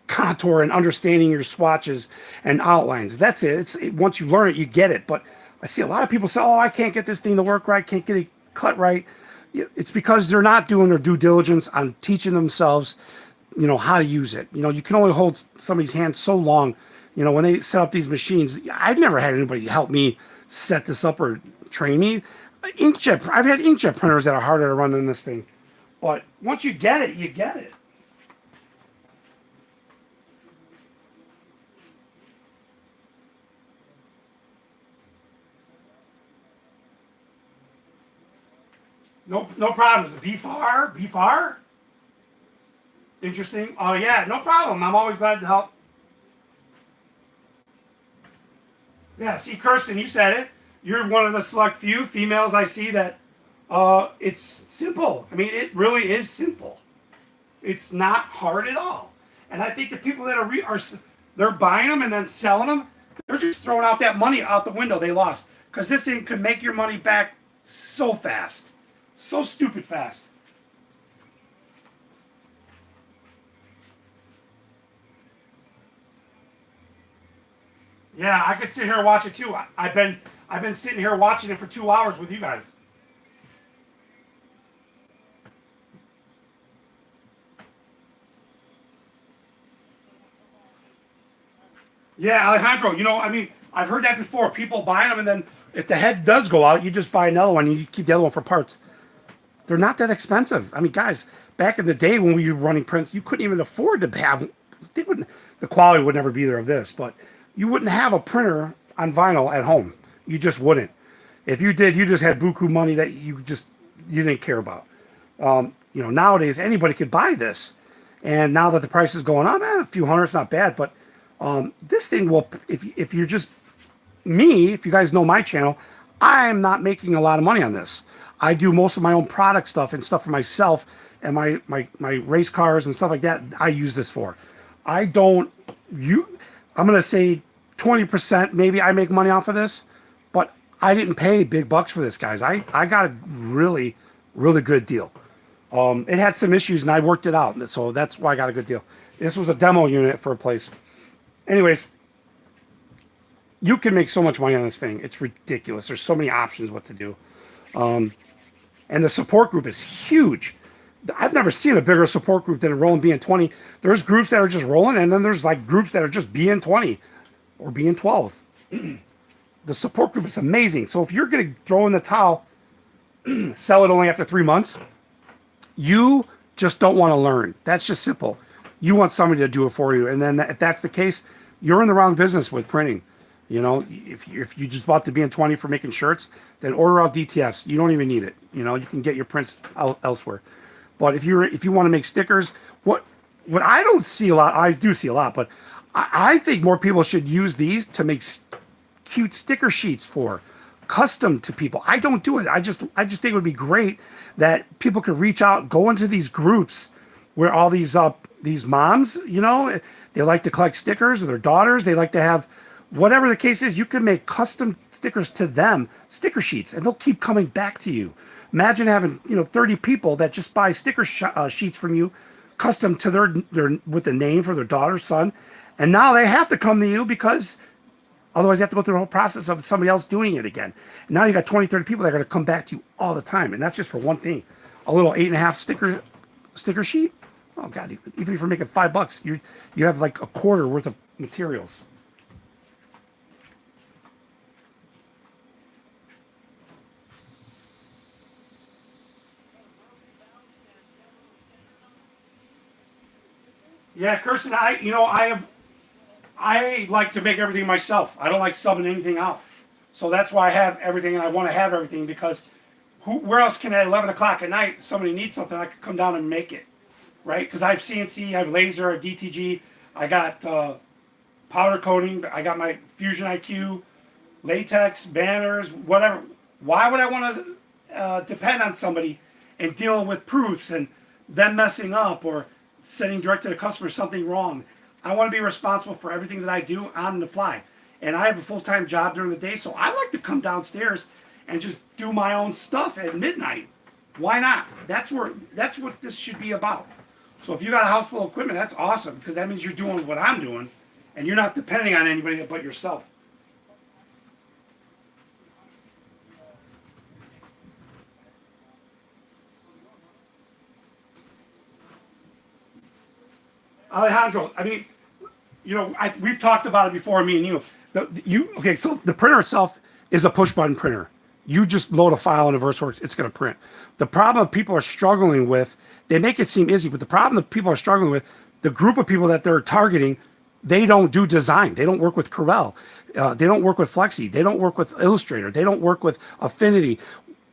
contour and understanding your swatches and outlines. That's it. Once you learn it, you get it. But I see a lot of people say, "Oh, I can't get this thing to work right. Can't get it cut right." It's because they're not doing their due diligence on teaching themselves, how to use it. You can only hold somebody's hand so long. When they set up these machines, I've never had anybody help me set this up or train me. I've had inkjet printers that are harder to run than this thing. But once you get it, you get it. No problems. BFAR? BFAR? Interesting. Oh, yeah, no problem. I'm always glad to help. Yeah, see, Kirsten, you said it. You're one of the select few females I see that it's simple. I mean, it really is simple. It's not hard at all. And I think the people that are they're buying them and then selling them, they're just throwing out that money out the window they lost. Because this thing could make your money back so fast. So stupid fast. Yeah, I could sit here and watch it too. I've been sitting here watching it for 2 hours with you guys. Yeah, Alejandro, I've heard that before. People buy them, and then if the head does go out, you just buy another one and you keep the other one for parts. They're not that expensive. I mean, guys, back in the day when we were running prints, you couldn't even afford to have. The quality would never be there of this, but you wouldn't have a printer on vinyl at home. You just wouldn't. If you did, you just had buku money that you didn't care about. Nowadays anybody could buy this, and now that the price is going up, a few hundred's not bad. But this thing will, if you're just me, if you guys know my channel, I'm not making a lot of money on this. I do most of my own product stuff and stuff for myself and my race cars and stuff like that. I use this for. I'm gonna say 20% maybe I make money off of this, but I didn't pay big bucks for this, guys. I got a really, really good deal. It had some issues and I worked it out, so that's why I got a good deal. This was a demo unit for a place. Anyways, you can make so much money on this thing. It's ridiculous. There's so many options what to do. And the support group is huge. I've never seen a bigger support group than a Roland Bn-20. There's groups that are just Roland, and then there's like groups that are just Bn-20 or Bn-12. The support group is amazing. So if you're going to throw in the towel, sell it only after 3 months, you just don't want to learn. That's just simple. You want somebody to do it for you. And then if that's the case, you're in the wrong business with printing. If you just bought the Bn-20 for making shirts, then order out DTFs. You don't even need it. You can get your prints elsewhere. But if you want to make stickers, what I don't see a lot, I do see a lot, but I think more people should use these to make cute sticker sheets for custom to people. I don't do it. I just think it would be great that people could reach out, go into these groups where all these moms, they like to collect stickers, or their daughters, they like to have whatever the case is. You can make custom stickers to them, sticker sheets, and they'll keep coming back to you. Imagine having 30 people that just buy sticker sheets from you, custom to their with the name for their daughter, son, and now they have to come to you because otherwise they have to go through the whole process of somebody else doing it again. And now you got 20, 30 people that are going to come back to you all the time, and that's just for one thing. A little 8.5 sticker sheet. Oh God! Even if you're making $5, you have like a quarter worth of materials. Yeah, Kirsten, I like to make everything myself. I don't like subbing anything out. So that's why I have everything, and I want to have everything, because where else can at 11 o'clock at night, somebody needs something, I could come down and make it, right? Because I have CNC, I have laser, I have DTG, I got powder coating, I got my Fusion IQ, latex, banners, whatever. Why would I want to depend on somebody and deal with proofs and them messing up or sending direct to the customer something wrong? I want to be responsible for everything that I do on the fly. And I have a full-time job during the day, so I like to come downstairs and just do my own stuff at midnight. Why not? That's what this should be about. So if you got a house full of equipment, that's awesome, because that means you're doing what I'm doing, and you're not depending on anybody but yourself. Alejandro, I mean, we've talked about it before, me and you. Okay, so the printer itself is a push button printer. You just load a file into VersaWorks, it's going to print. The problem people are struggling with, they make it seem easy, but the problem that people are struggling with, the group of people that they're targeting, they don't do design. They don't work with Corel. They don't work with Flexi. They don't work with Illustrator. They don't work with Affinity.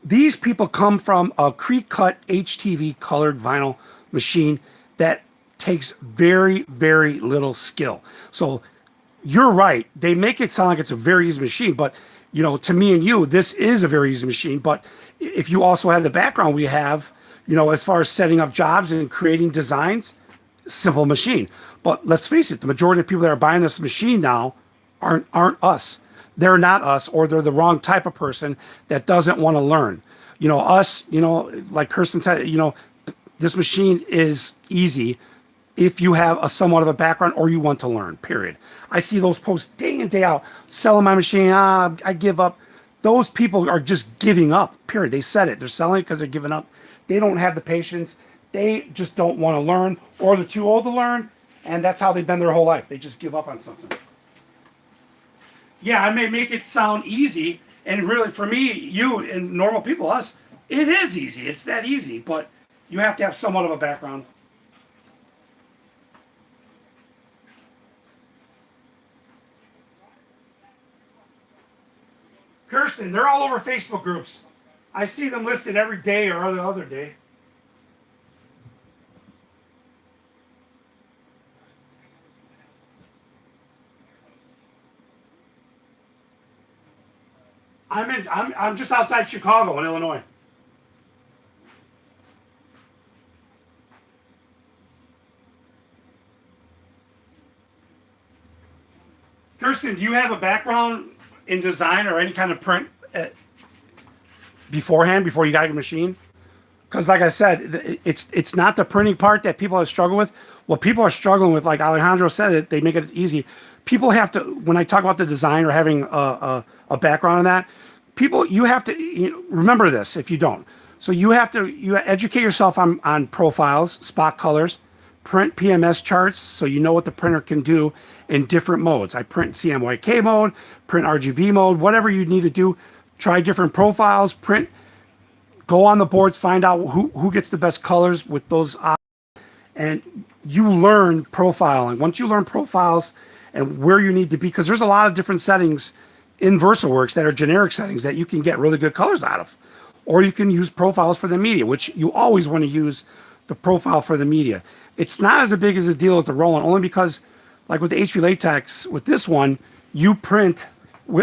These people come from a Cree-cut HTV colored vinyl machine that takes very, very little skill. So you're right. They make it sound like it's a very easy machine, but to me and you, this is a very easy machine. But if you also have the background we have, as far as setting up jobs and creating designs, simple machine. But let's face it, the majority of people that are buying this machine now aren't us. They're not us, or they're the wrong type of person that doesn't want to learn. Us, like Kirsten said, this machine is easy if you have a somewhat of a background or you want to learn, period. I see those posts day in, day out, selling my machine, I give up. Those people are just giving up, period. They said it. They're selling it because they're giving up. They don't have the patience. They just don't want to learn, or they're too old to learn, and that's how they've been their whole life. They just give up on something. Yeah, I may make it sound easy, and really for me, you and normal people, us, it is easy. It's that easy, but you have to have somewhat of a background. Kirsten, they're all over Facebook groups. I see them listed every day or the other day. I'm just outside Chicago in Illinois. Kirsten, do you have a background in design or any kind of print beforehand, before you got your machine? Because like I said, it's not the printing part that people have struggled with. What people are struggling with, like Alejandro said, it they make it easy. People have to, when I talk about the design or having a background in that, you have to remember this if you don't. So you educate yourself on profiles, spot colors, print PMS charts so you know what the printer can do in different modes. I print CMYK mode, print RGB mode, whatever you need to do. Try different profiles, print, go on the boards, find out who gets the best colors with those and you learn profiling. Once you learn profiles and where you need to be, because there's a lot of different settings in VersaWorks that are generic settings that you can get really good colors out of. Or you can use profiles for the media, which you always want to use the profile for the media. It's not as big as a deal as the Roland, only because, like with the HP Latex, with this one, you print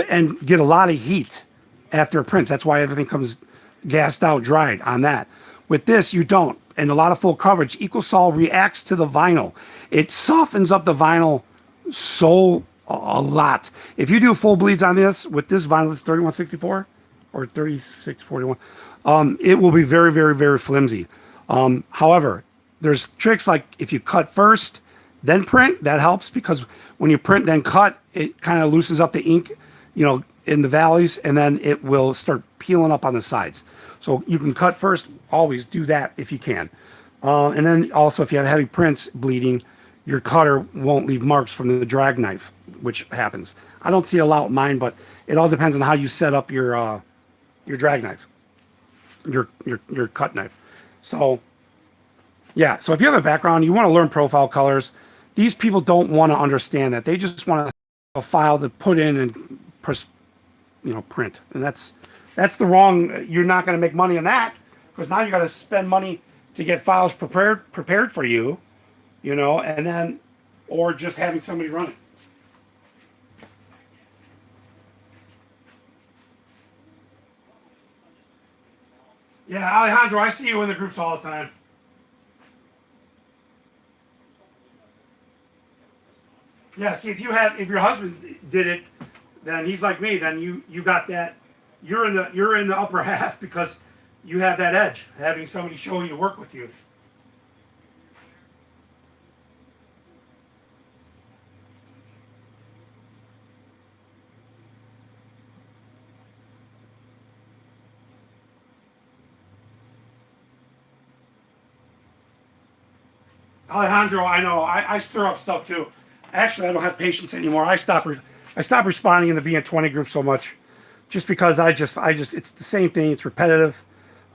and get a lot of heat after it prints. That's why everything comes gassed out, dried on that. With this, you don't. And a lot of full coverage. EcoSol reacts to the vinyl. It softens up the vinyl so a lot. If you do full bleeds on this, with this vinyl, it's 3164 or 3641, it will be very, very, very flimsy. However, there's tricks like if you cut first, then print, that helps, because when you print then cut, it kind of loosens up the ink, in the valleys, and then it will start peeling up on the sides. So you can cut first, always do that if you can. And then also if you have heavy prints bleeding, your cutter won't leave marks from the drag knife, which happens. I don't see a lot with mine, but it all depends on how you set up your drag knife, your cut knife. So yeah, so if you have a background, you want to learn profile colors. These people don't want to understand that. They just want a file to put in and press, print. And that's the wrong. You're not going to make money on that, because now you got to spend money to get files prepared for you, and then, or just having somebody run it. Yeah, Alejandro, I see you in the groups all the time. Yeah, see, if your husband did it, then he's like me. Then you got that. You're in the upper half because you have that edge, having somebody show you work with you. Alejandro, I know. I stir up stuff too. Actually, I don't have patience anymore. I stopped responding in the Bn-20 group so much, just because I just it's the same thing. It's repetitive.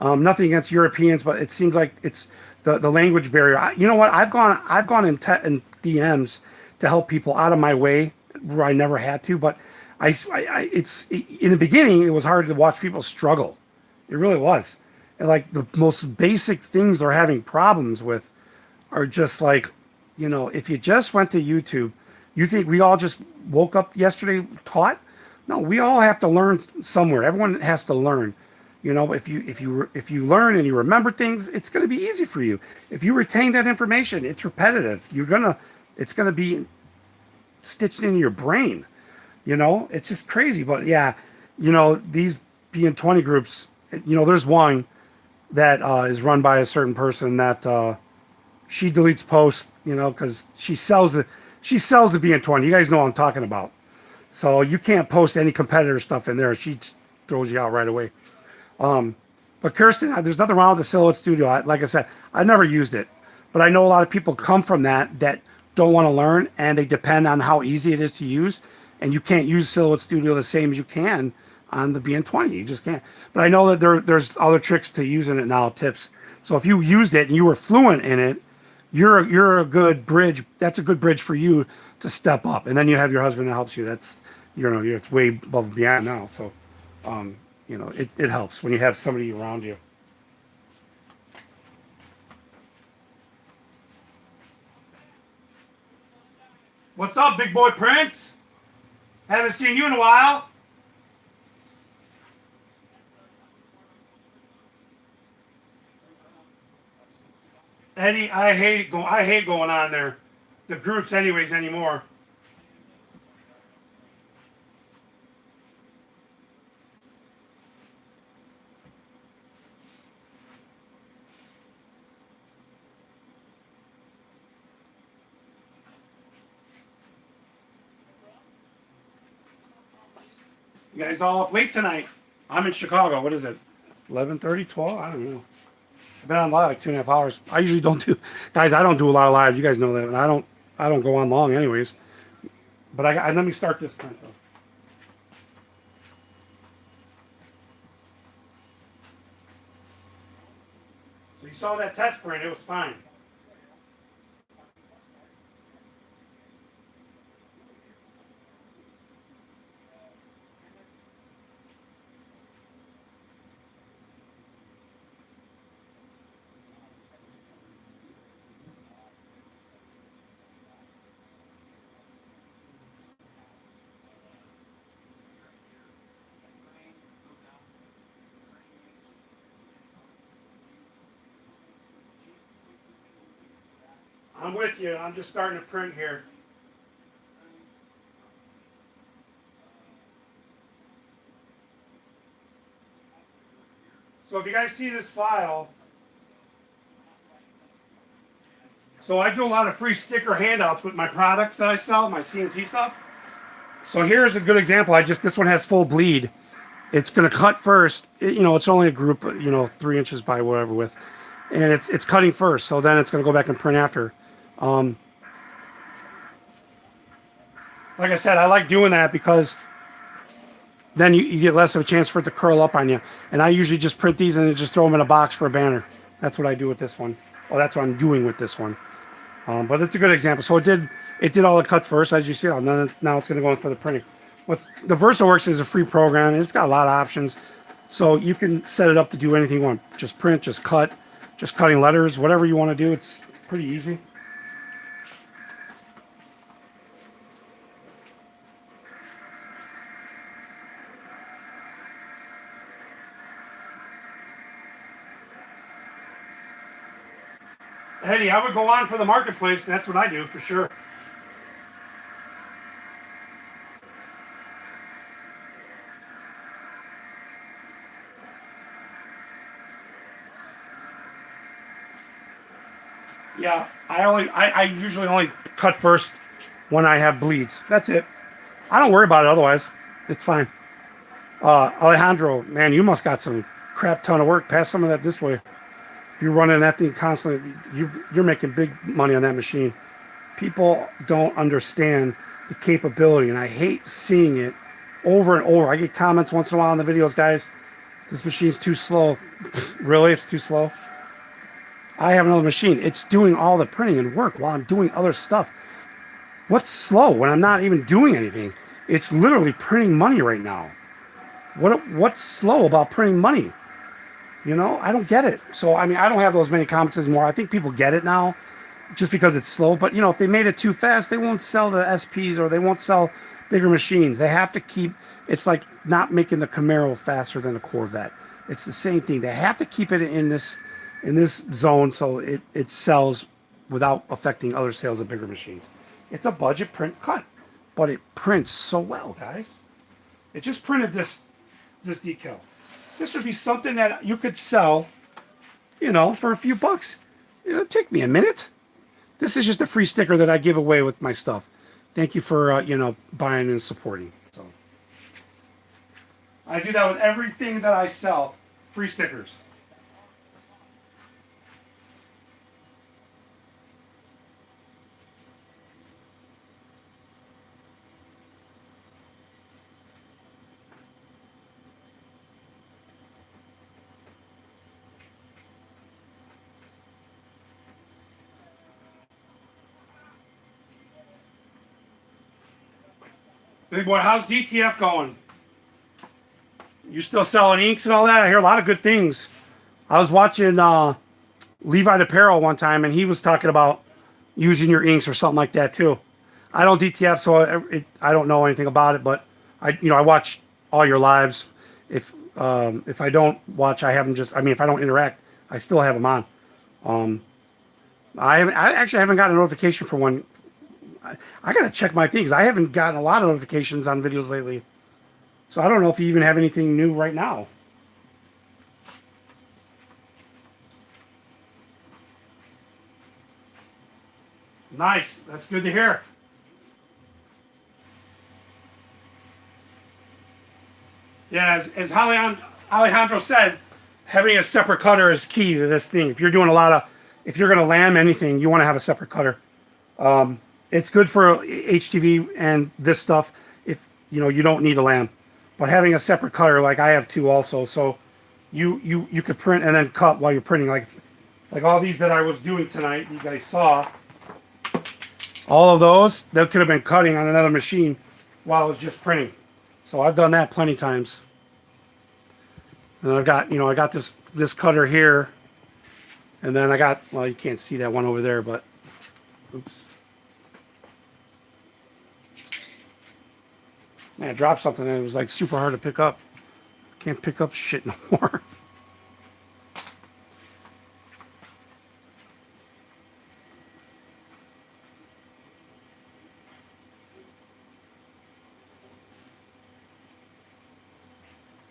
Nothing against Europeans, but it seems like it's the language barrier. You know what? I've gone in DMs to help people out of my way where I never had to, but it's in the beginning it was hard to watch people struggle. It really was. And like the most basic things they're having problems with are just like, if you just went to YouTube, you think we all just woke up yesterday taught? No, we all have to learn somewhere. Everyone has to learn. If you learn and you remember things, it's going to be easy for you. If you retain that information, it's repetitive. It's going to be stitched into your brain. It's just crazy. But yeah, these Bn-20 groups, there's one that is run by a certain person that she deletes posts, because she sells the Bn-20. You guys know what I'm talking about. So you can't post any competitor stuff in there. She just throws you out right away. But Kirsten, there's nothing wrong with the Silhouette Studio. Like I said, I never used it, but I know a lot of people come from that don't want to learn, and they depend on how easy it is to use. And you can't use Silhouette Studio the same as you can on the Bn-20. You just can't. But I know that there's other tricks to using it now, tips. So if you used it and you were fluent in it, you're a good bridge. That's a good bridge for you to step up. And then you have your husband that helps you. That's it's way above and beyond now. So it helps when you have somebody around you. What's up, big boy Prince? Haven't seen you in a while. Eddie, I hate going on there. The groups anyways anymore. You guys all up late tonight. I'm in Chicago. What is it? 11:30, 12? I don't know. I've been on live like 2.5 hours. I usually don't do, guys. I don't do a lot of lives. You guys know that, and I don't go on long, anyways. But let me start this print though. So you saw that test print. It was fine. I'm with you. I'm just starting to print here. So if you guys see this file, so I do a lot of free sticker handouts with my products that I sell, my CNC stuff. So here's a good example. This one has full bleed. It's going to cut first. It's only a group, 3 inches by whatever width, and it's cutting first. So then it's going to go back and print after. Like I said, I like doing that because then you get less of a chance for it to curl up on you. And I usually just print these and then just throw them in a box for a banner. That's what I do with this one. Well, that's what I'm doing with this one. But it's a good example. So it did all the cuts first, as you see. And then now it's going to go in for the printing. The VersaWorks is a free program, and it's got a lot of options. So you can set it up to do anything you want. Just print, just cut, just cutting letters, whatever you want to do. It's pretty easy. Eddie, I would go on for the marketplace, and that's what I do for sure. Yeah, I usually only cut first when I have bleeds. That's it. I don't worry about it otherwise. It's fine. Alejandro, man, you must got some crap ton of work. Pass some of that this way. you're running that thing constantly, you're making big money on that machine. People don't understand the capability, and I hate seeing it over and over. I get comments once in a while on the videos, guys, this machine's too slow. Really? It's too slow? I have another machine. It's doing all the printing and work while I'm doing other stuff. What's slow when I'm not even doing anything? It's literally printing money right now. What's slow about printing money? You know, I don't get it. So, I mean, I don't have those many comments anymore. I think people get it now just because it's slow. But, you know, if they made it too fast, they won't sell the SPs or they won't sell bigger machines. They have to keep, it's like not making the Camaro faster than the Corvette. It's the same thing. They have to keep it in this zone so it sells without affecting other sales of bigger machines. It's a budget print cut, but it prints so well, guys. It just printed this decal. This would be something that you could sell, you know, for a few bucks. It'll take me a minute. This is just a free sticker that I give away with my stuff. Thank you for, you know, buying and supporting. So I do that with everything that I sell. Free stickers. Big boy, how's DTF going? You still selling inks and all that? I hear a lot of good things. I was watching Levi the Apparel one time, and he was talking about using your inks or something like that too. I don't DTF, so I don't know anything about it. But I watch all your lives. If I don't watch, I have them just. I mean, if I don't interact, I still have them on. I actually haven't gotten a notification for one. I gotta check my things. I haven't gotten a lot of notifications on videos lately. So I don't know if you even have anything new right now. Nice. That's good to hear. Yeah, as Alejandro said, having a separate cutter is key to this thing. If you're doing if you're going to lam anything, you want to have a separate cutter. It's good for HTV and this stuff if, you know, you don't need a lam. But having a separate cutter, like I have two also, so you could print and then cut while you're printing. Like all these that I was doing tonight, you guys saw. All of those, that could have been cutting on another machine while I was just printing. So I've done that plenty times. And I've got, I got this cutter here. And then I got, well, you can't see that one over there, but, oops. Man, I dropped something and it was like super hard to pick up. Can't pick up shit no more.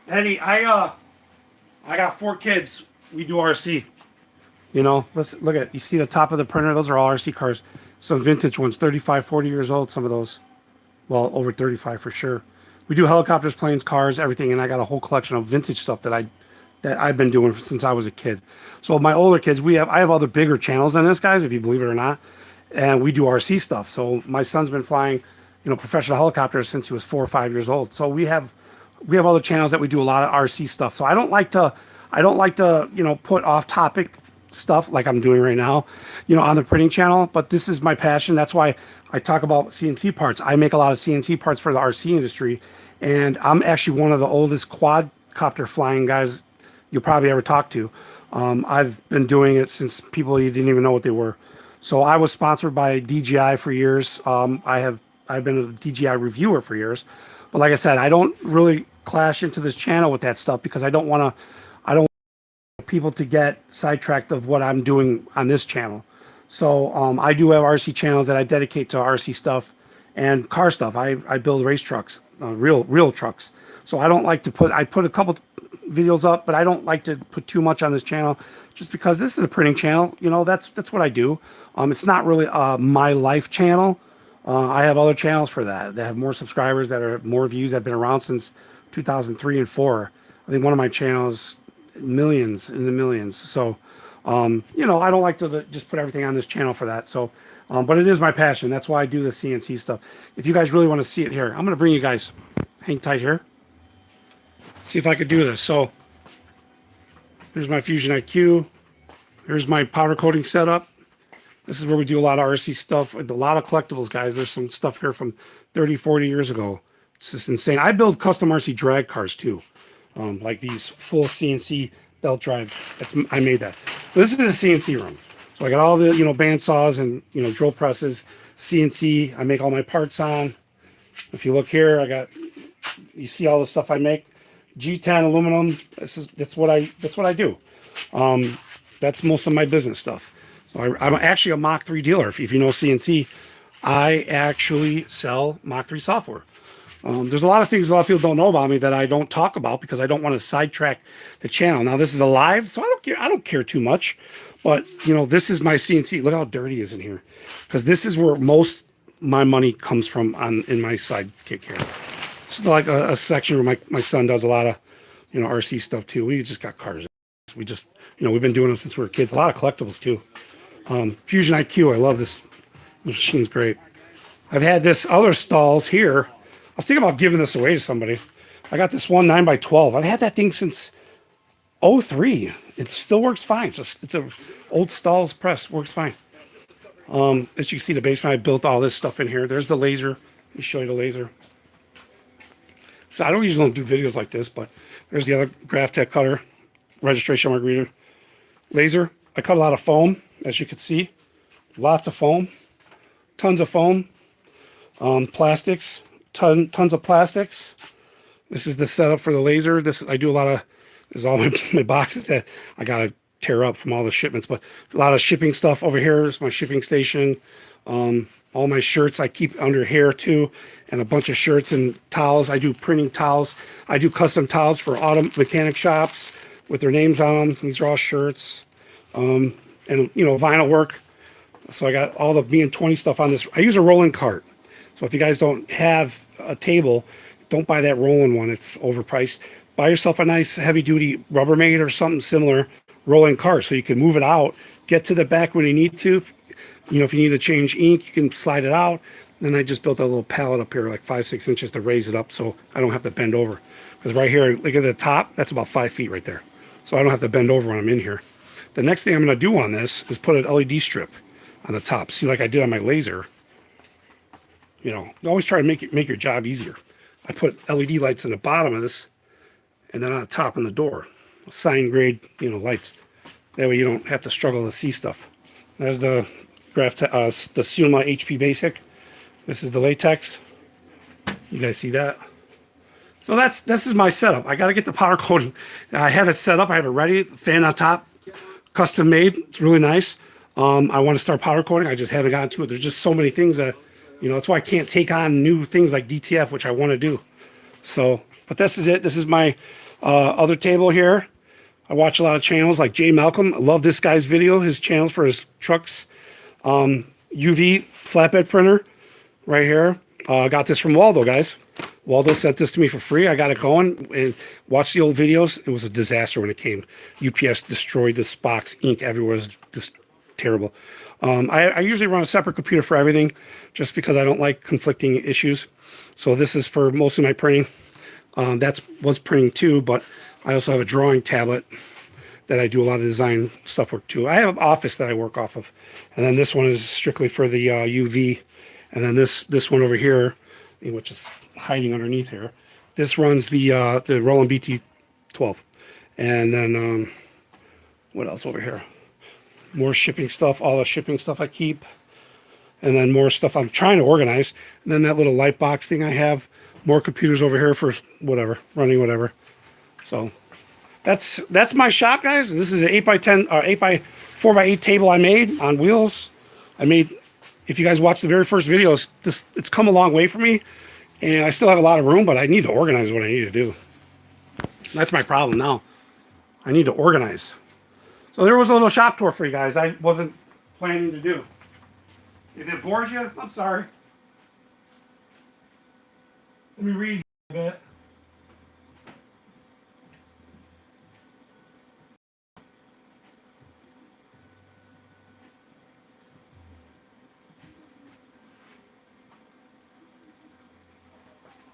Eddie, I got 4 kids. We do RC. You know, let's look at, you see the top of the printer? Those are all RC cars. Some vintage ones, 35, 40 years old, some of those. Well, over 35 for sure. We do helicopters, planes, cars, everything, and I got a whole collection of vintage stuff that I've been doing since I was a kid. So my older kids, I have other bigger channels than this, guys, if you believe it or not, and we do RC stuff. So my son's been flying, professional helicopters since he was 4 or 5 years old. So we have other channels that we do a lot of RC stuff. So I don't like to put off-topic stuff like I'm doing right now, on the printing channel. But this is my passion. That's why I talk about CNC parts. I make a lot of CNC parts for the RC industry, and I'm actually one of the oldest quadcopter flying guys you'll probably ever talk to. I've been doing it since people you didn't even know what they were. So I was sponsored by DJI for years. I've been a DJI reviewer for years. But like I said, I don't really clash into this channel with that stuff because I don't want people to get sidetracked of what I'm doing on this channel. So I do have RC channels that I dedicate to RC stuff and car stuff. I build race trucks, real trucks. So I don't like to I put a couple videos up, but I don't like to put too much on this channel just because this is a printing channel. That's what I do. It's not really my life channel. I have other channels for that have more subscribers, that are more views, that have been around since 2003 and 4. I think one of my channels, millions in the millions. So You know, I don't like to just put everything on this channel for that. So, but it is my passion. That's why I do the CNC stuff. If you guys really want to see it here, I'm going to bring you guys, hang tight here. See if I could do this. So here's my Fusion IQ. Here's my powder coating setup. This is where we do a lot of RC stuff with a lot of collectibles, guys. There's some stuff here from 30, 40 years ago. It's just insane. I build custom RC drag cars too. Like these full CNC belt drive. I made that. This is a CNC room. So I got all the, you know, band saws and, you know, drill presses, CNC. I make all my parts on. If you look here, you see all the stuff I make. G10 aluminum. That's what I do. That's most of my business stuff. So I'm actually a Mach 3 dealer. If you know CNC, I actually sell Mach 3 software. There's a lot of things a lot of people don't know about me that I don't talk about because I don't want to sidetrack the channel. Now this is a live, so I don't care too much. But you know, this is my CNC. Look how dirty it is in here, because this is where most my money comes from in my sidekick here. It's like a section where my son does a lot of, you know, RC stuff too. We just got cars. We just, you know, we've been doing them since we were kids. A lot of collectibles too. Fusion IQ, I love this. This machine's great. I've had this other stahls here. I was thinking about giving this away to somebody. I got this one 9x12. I've had that thing since 03. It still works fine. It's a old stahls press. Works fine. As you can see, the basement, I built all this stuff in here. There's the laser. Let me show you the laser. So I don't usually do videos like this, but there's the other Graphtec cutter, registration mark reader, laser. I cut a lot of foam, as you can see. Lots of foam. Tons of foam. Plastics. Tons of plastics. This is the setup for the laser. I do a lot of, this is all my boxes that I gotta tear up from all the shipments, but a lot of shipping stuff over here is my shipping station. All my shirts I keep under here too, and a bunch of shirts and towels. I do printing towels. I do custom towels for auto mechanic shops with their names on them. These are all shirts, and you know, vinyl work. So I got all the Bn-20 stuff on this. I use a Roland cart. So if you guys don't have a table, don't buy that Roland one. It's overpriced. Buy yourself a nice heavy-duty Rubbermaid or something similar Roland cart so you can move it out, get to the back when you need to. You know, if you need to change ink, you can slide it out. Then I just built a little pallet up here, like 5-6 inches to raise it up so I don't have to bend over. Because right here, look at the top, that's about 5 feet right there. So I don't have to bend over when I'm in here. The next thing I'm going to do on this is put an LED strip on the top. See, like I did on my laser. You know, always try to make your job easier. I put LED lights in the bottom of this, and then on the top on the door, sign grade, you know, lights. That way you don't have to struggle to see stuff. There's the the Suma HP Basic. This is the Latex. You guys see that? So this is my setup. I got to get the powder coating. I have it set up. I have it ready. Fan on top, custom made. It's really nice. I want to start powder coating. I just haven't gotten to it. There's just so many things that, you know, that's why I can't take on new things like DTF, which I want to do. So, but this is it. This is my other table here. I watch a lot of channels like Jay Malcolm. I love this guy's video, his channels for his trucks. UV flatbed printer right here. I got this from Waldo, guys. Waldo sent this to me for free. I got it going and watched the old videos. It was a disaster when it came. UPS destroyed this box. Ink everywhere. It was just terrible. I usually run a separate computer for everything just because I don't like conflicting issues. So this is for most of my printing. Was printing too, but I also have a drawing tablet that I do a lot of design stuff work too. I have an office that I work off of. And then this one is strictly for the UV. And then this one over here, which is hiding underneath here, this runs the Roland BT12. And then what else over here? More shipping stuff, all the shipping stuff I keep. And then more stuff I'm trying to organize. And then that little light box thing I have. More computers over here for whatever, running whatever. So that's my shop, guys. This is an 8x10 or 8x4x8 table I made on wheels. I made, if you guys watch the very first videos, it's come a long way for me. And I still have a lot of room, but I need to organize what I need to do. That's my problem now. I need to organize. So there was a little shop tour for you guys I wasn't planning to do. If it bored you, I'm sorry. Let me read a bit.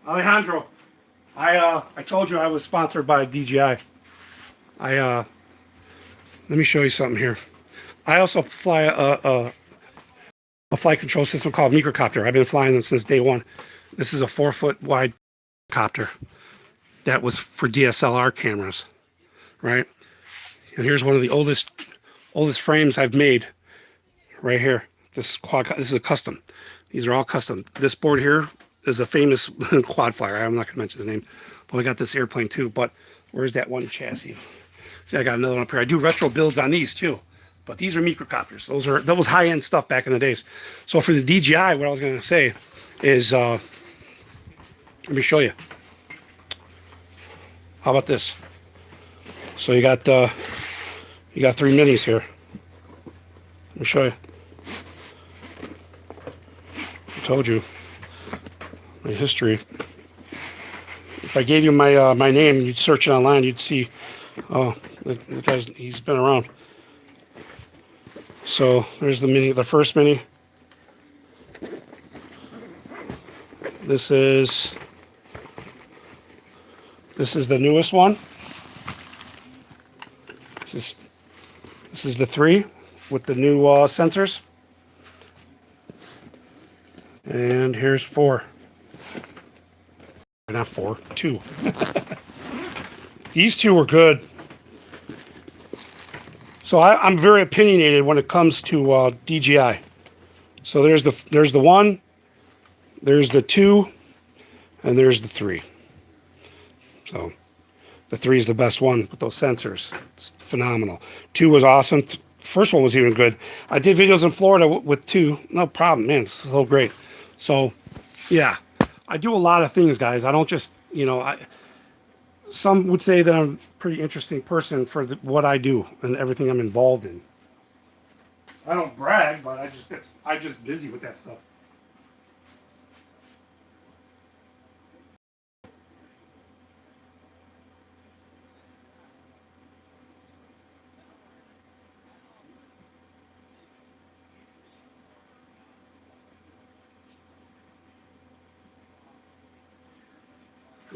Alejandro, I told you I was sponsored by DJI. Let me show you something here. I also fly a flight control system called microcopter. I've been flying them since day one. This is a 4-foot wide copter that was for DSLR cameras, right? And here's one of the oldest frames I've made right here. This is a custom. These are all custom. This board here is a famous quad flyer. I'm not going to mention his name, but we got this airplane too. But where's that one chassis? See, I got another one up here. I do retro builds on these too, but these are microcopters. That was high end stuff back in the days. So for the DJI, what I was going to say is, let me show you. How about this? So you got 3 minis here. Let me show you. I told you my history. If I gave you my name, you'd search it online, you'd see. Oh, the guy's, he's been around. So there's the mini, the first mini. This is the newest one. This is the 3 with the new sensors. And here's 4. Not 4, 2. These 2 were good. So I'm very opinionated when it comes to DJI. So there's the 1, there's the 2, and there's the 3. So the 3 is the best one with those sensors. It's phenomenal. 2 was awesome. First one was even good. I did videos in Florida with 2. No problem, man. It's so great. So, yeah. I do a lot of things, guys. I don't just, some would say that I'm a pretty interesting person for what I do and everything I'm involved in. I don't brag, but I'm just busy with that stuff.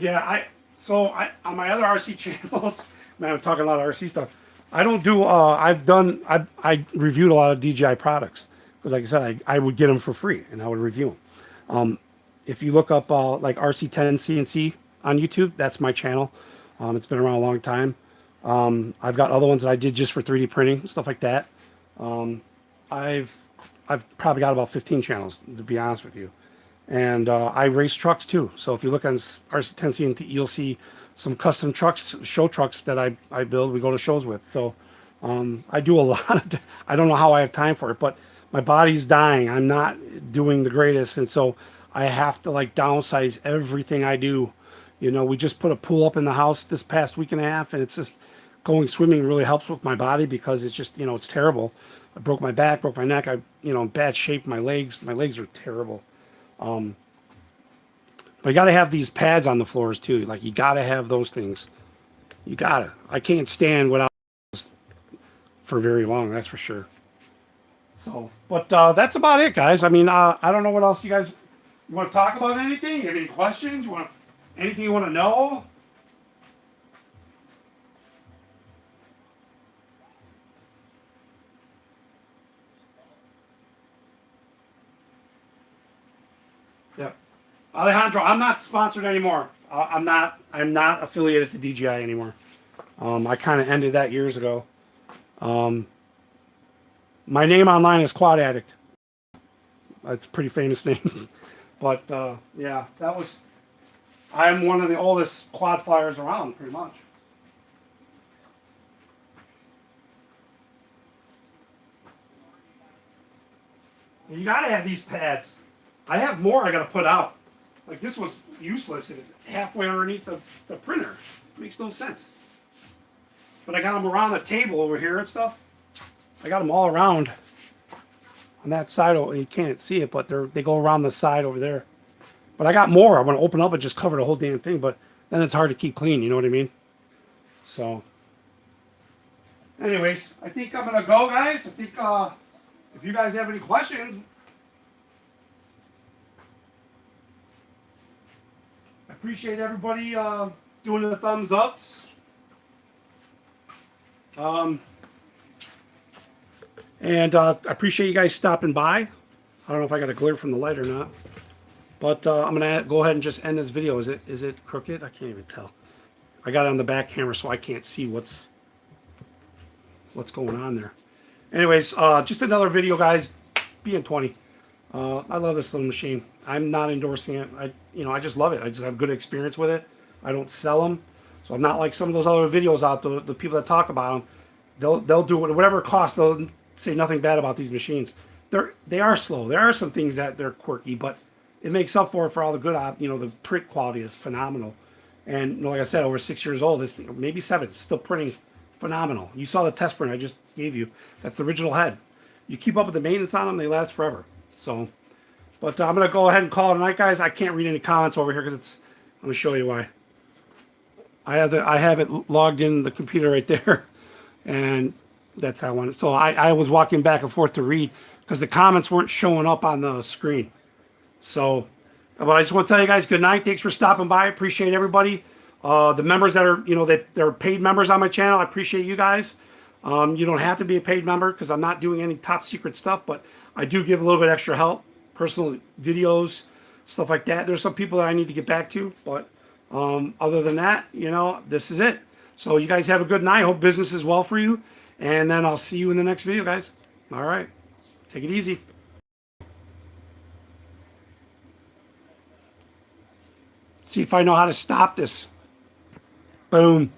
Yeah, on my other RC channels, man, I'm talking a lot of RC stuff. I don't do. I reviewed a lot of DJI products because, like I said, I would get them for free and I would review them. If you look up like RC10 CNC on YouTube, that's my channel. It's been around a long time. I've got other ones that I did just for 3D printing, stuff like that. I've probably got about 15 channels, to be honest with you. And I race trucks too. So if you look on RC10 CNC, you'll see some custom trucks, show trucks that I build. We go to shows with. So I do a lot of. I don't know how I have time for it, but my body's dying. I'm not doing the greatest, and so I have to like downsize everything I do. We just put a pool up in the house this past week and a half, and it's just going swimming really helps with my body because it's just it's terrible. I broke my back, broke my neck. In bad shape. My legs are terrible. But you got to have these pads on the floors too. Like you got to have those things. You got to. I can't stand without for very long. That's for sure. So, but that's about it, guys. I mean, I don't know what else you guys want to talk about. Anything? You have any questions? Anything you want to know? Yep. Alejandro, I'm not sponsored anymore. I'm not affiliated to DJI anymore. I kind of ended that years ago. My name online is Quad Addict. That's a pretty famous name. But yeah, I'm one of the oldest quad flyers around, pretty much. You gotta have these pads. I have more I gotta put out. Like this was useless. It's halfway underneath the printer. It makes no sense. But I got them around the table over here and stuff. I got them all around on that side. You can't see it, but they go around the side over there. But I got more. I want to open up and just cover the whole damn thing, but then it's hard to keep clean. You know what I mean? So, anyways, I think I'm gonna go, guys. I think if you guys have any questions. appreciate everybody doing the thumbs ups. And I appreciate you guys stopping by. I don't know if I got a glare from the light or not, but I'm gonna go ahead and just end this video. Is it crooked? I can't even tell. I got it on the back camera, so I can't see what's going on there. Anyways, just another video, guys. Bn-20. I love this little machine. I'm not endorsing it. I just love it. I just have good experience with it. I don't sell them, so I'm not like some of those other videos out there. The people that talk about them, they'll do whatever it costs. They'll say nothing bad about these machines. They are slow. There are some things that they're quirky, but it makes up for all the good. The print quality is phenomenal. And like I said, over 6 years old, this thing, maybe 7, it's still printing phenomenal. You saw the test print I just gave you. That's the original head. You keep up with the maintenance on them, they last forever. So, but I'm gonna go ahead and call it a night, guys. I can't read any comments over here because I'm gonna show you why. I have it logged in the computer right there, and that's how I want it. So I was walking back and forth to read because the comments weren't showing up on the screen. So, but I just want to tell you guys good night. Thanks for stopping by. I appreciate everybody. The members that are they're paid members on my channel. I appreciate you guys. You don't have to be a paid member because I'm not doing any top secret stuff, but I do give a little bit extra help, personal videos, stuff like that. There's some people that I need to get back to, but other than that, this is it. So you guys have a good night. Hope business is well for you, and then I'll see you in the next video, guys. All right, take it easy. See if I know how to stop this. Boom.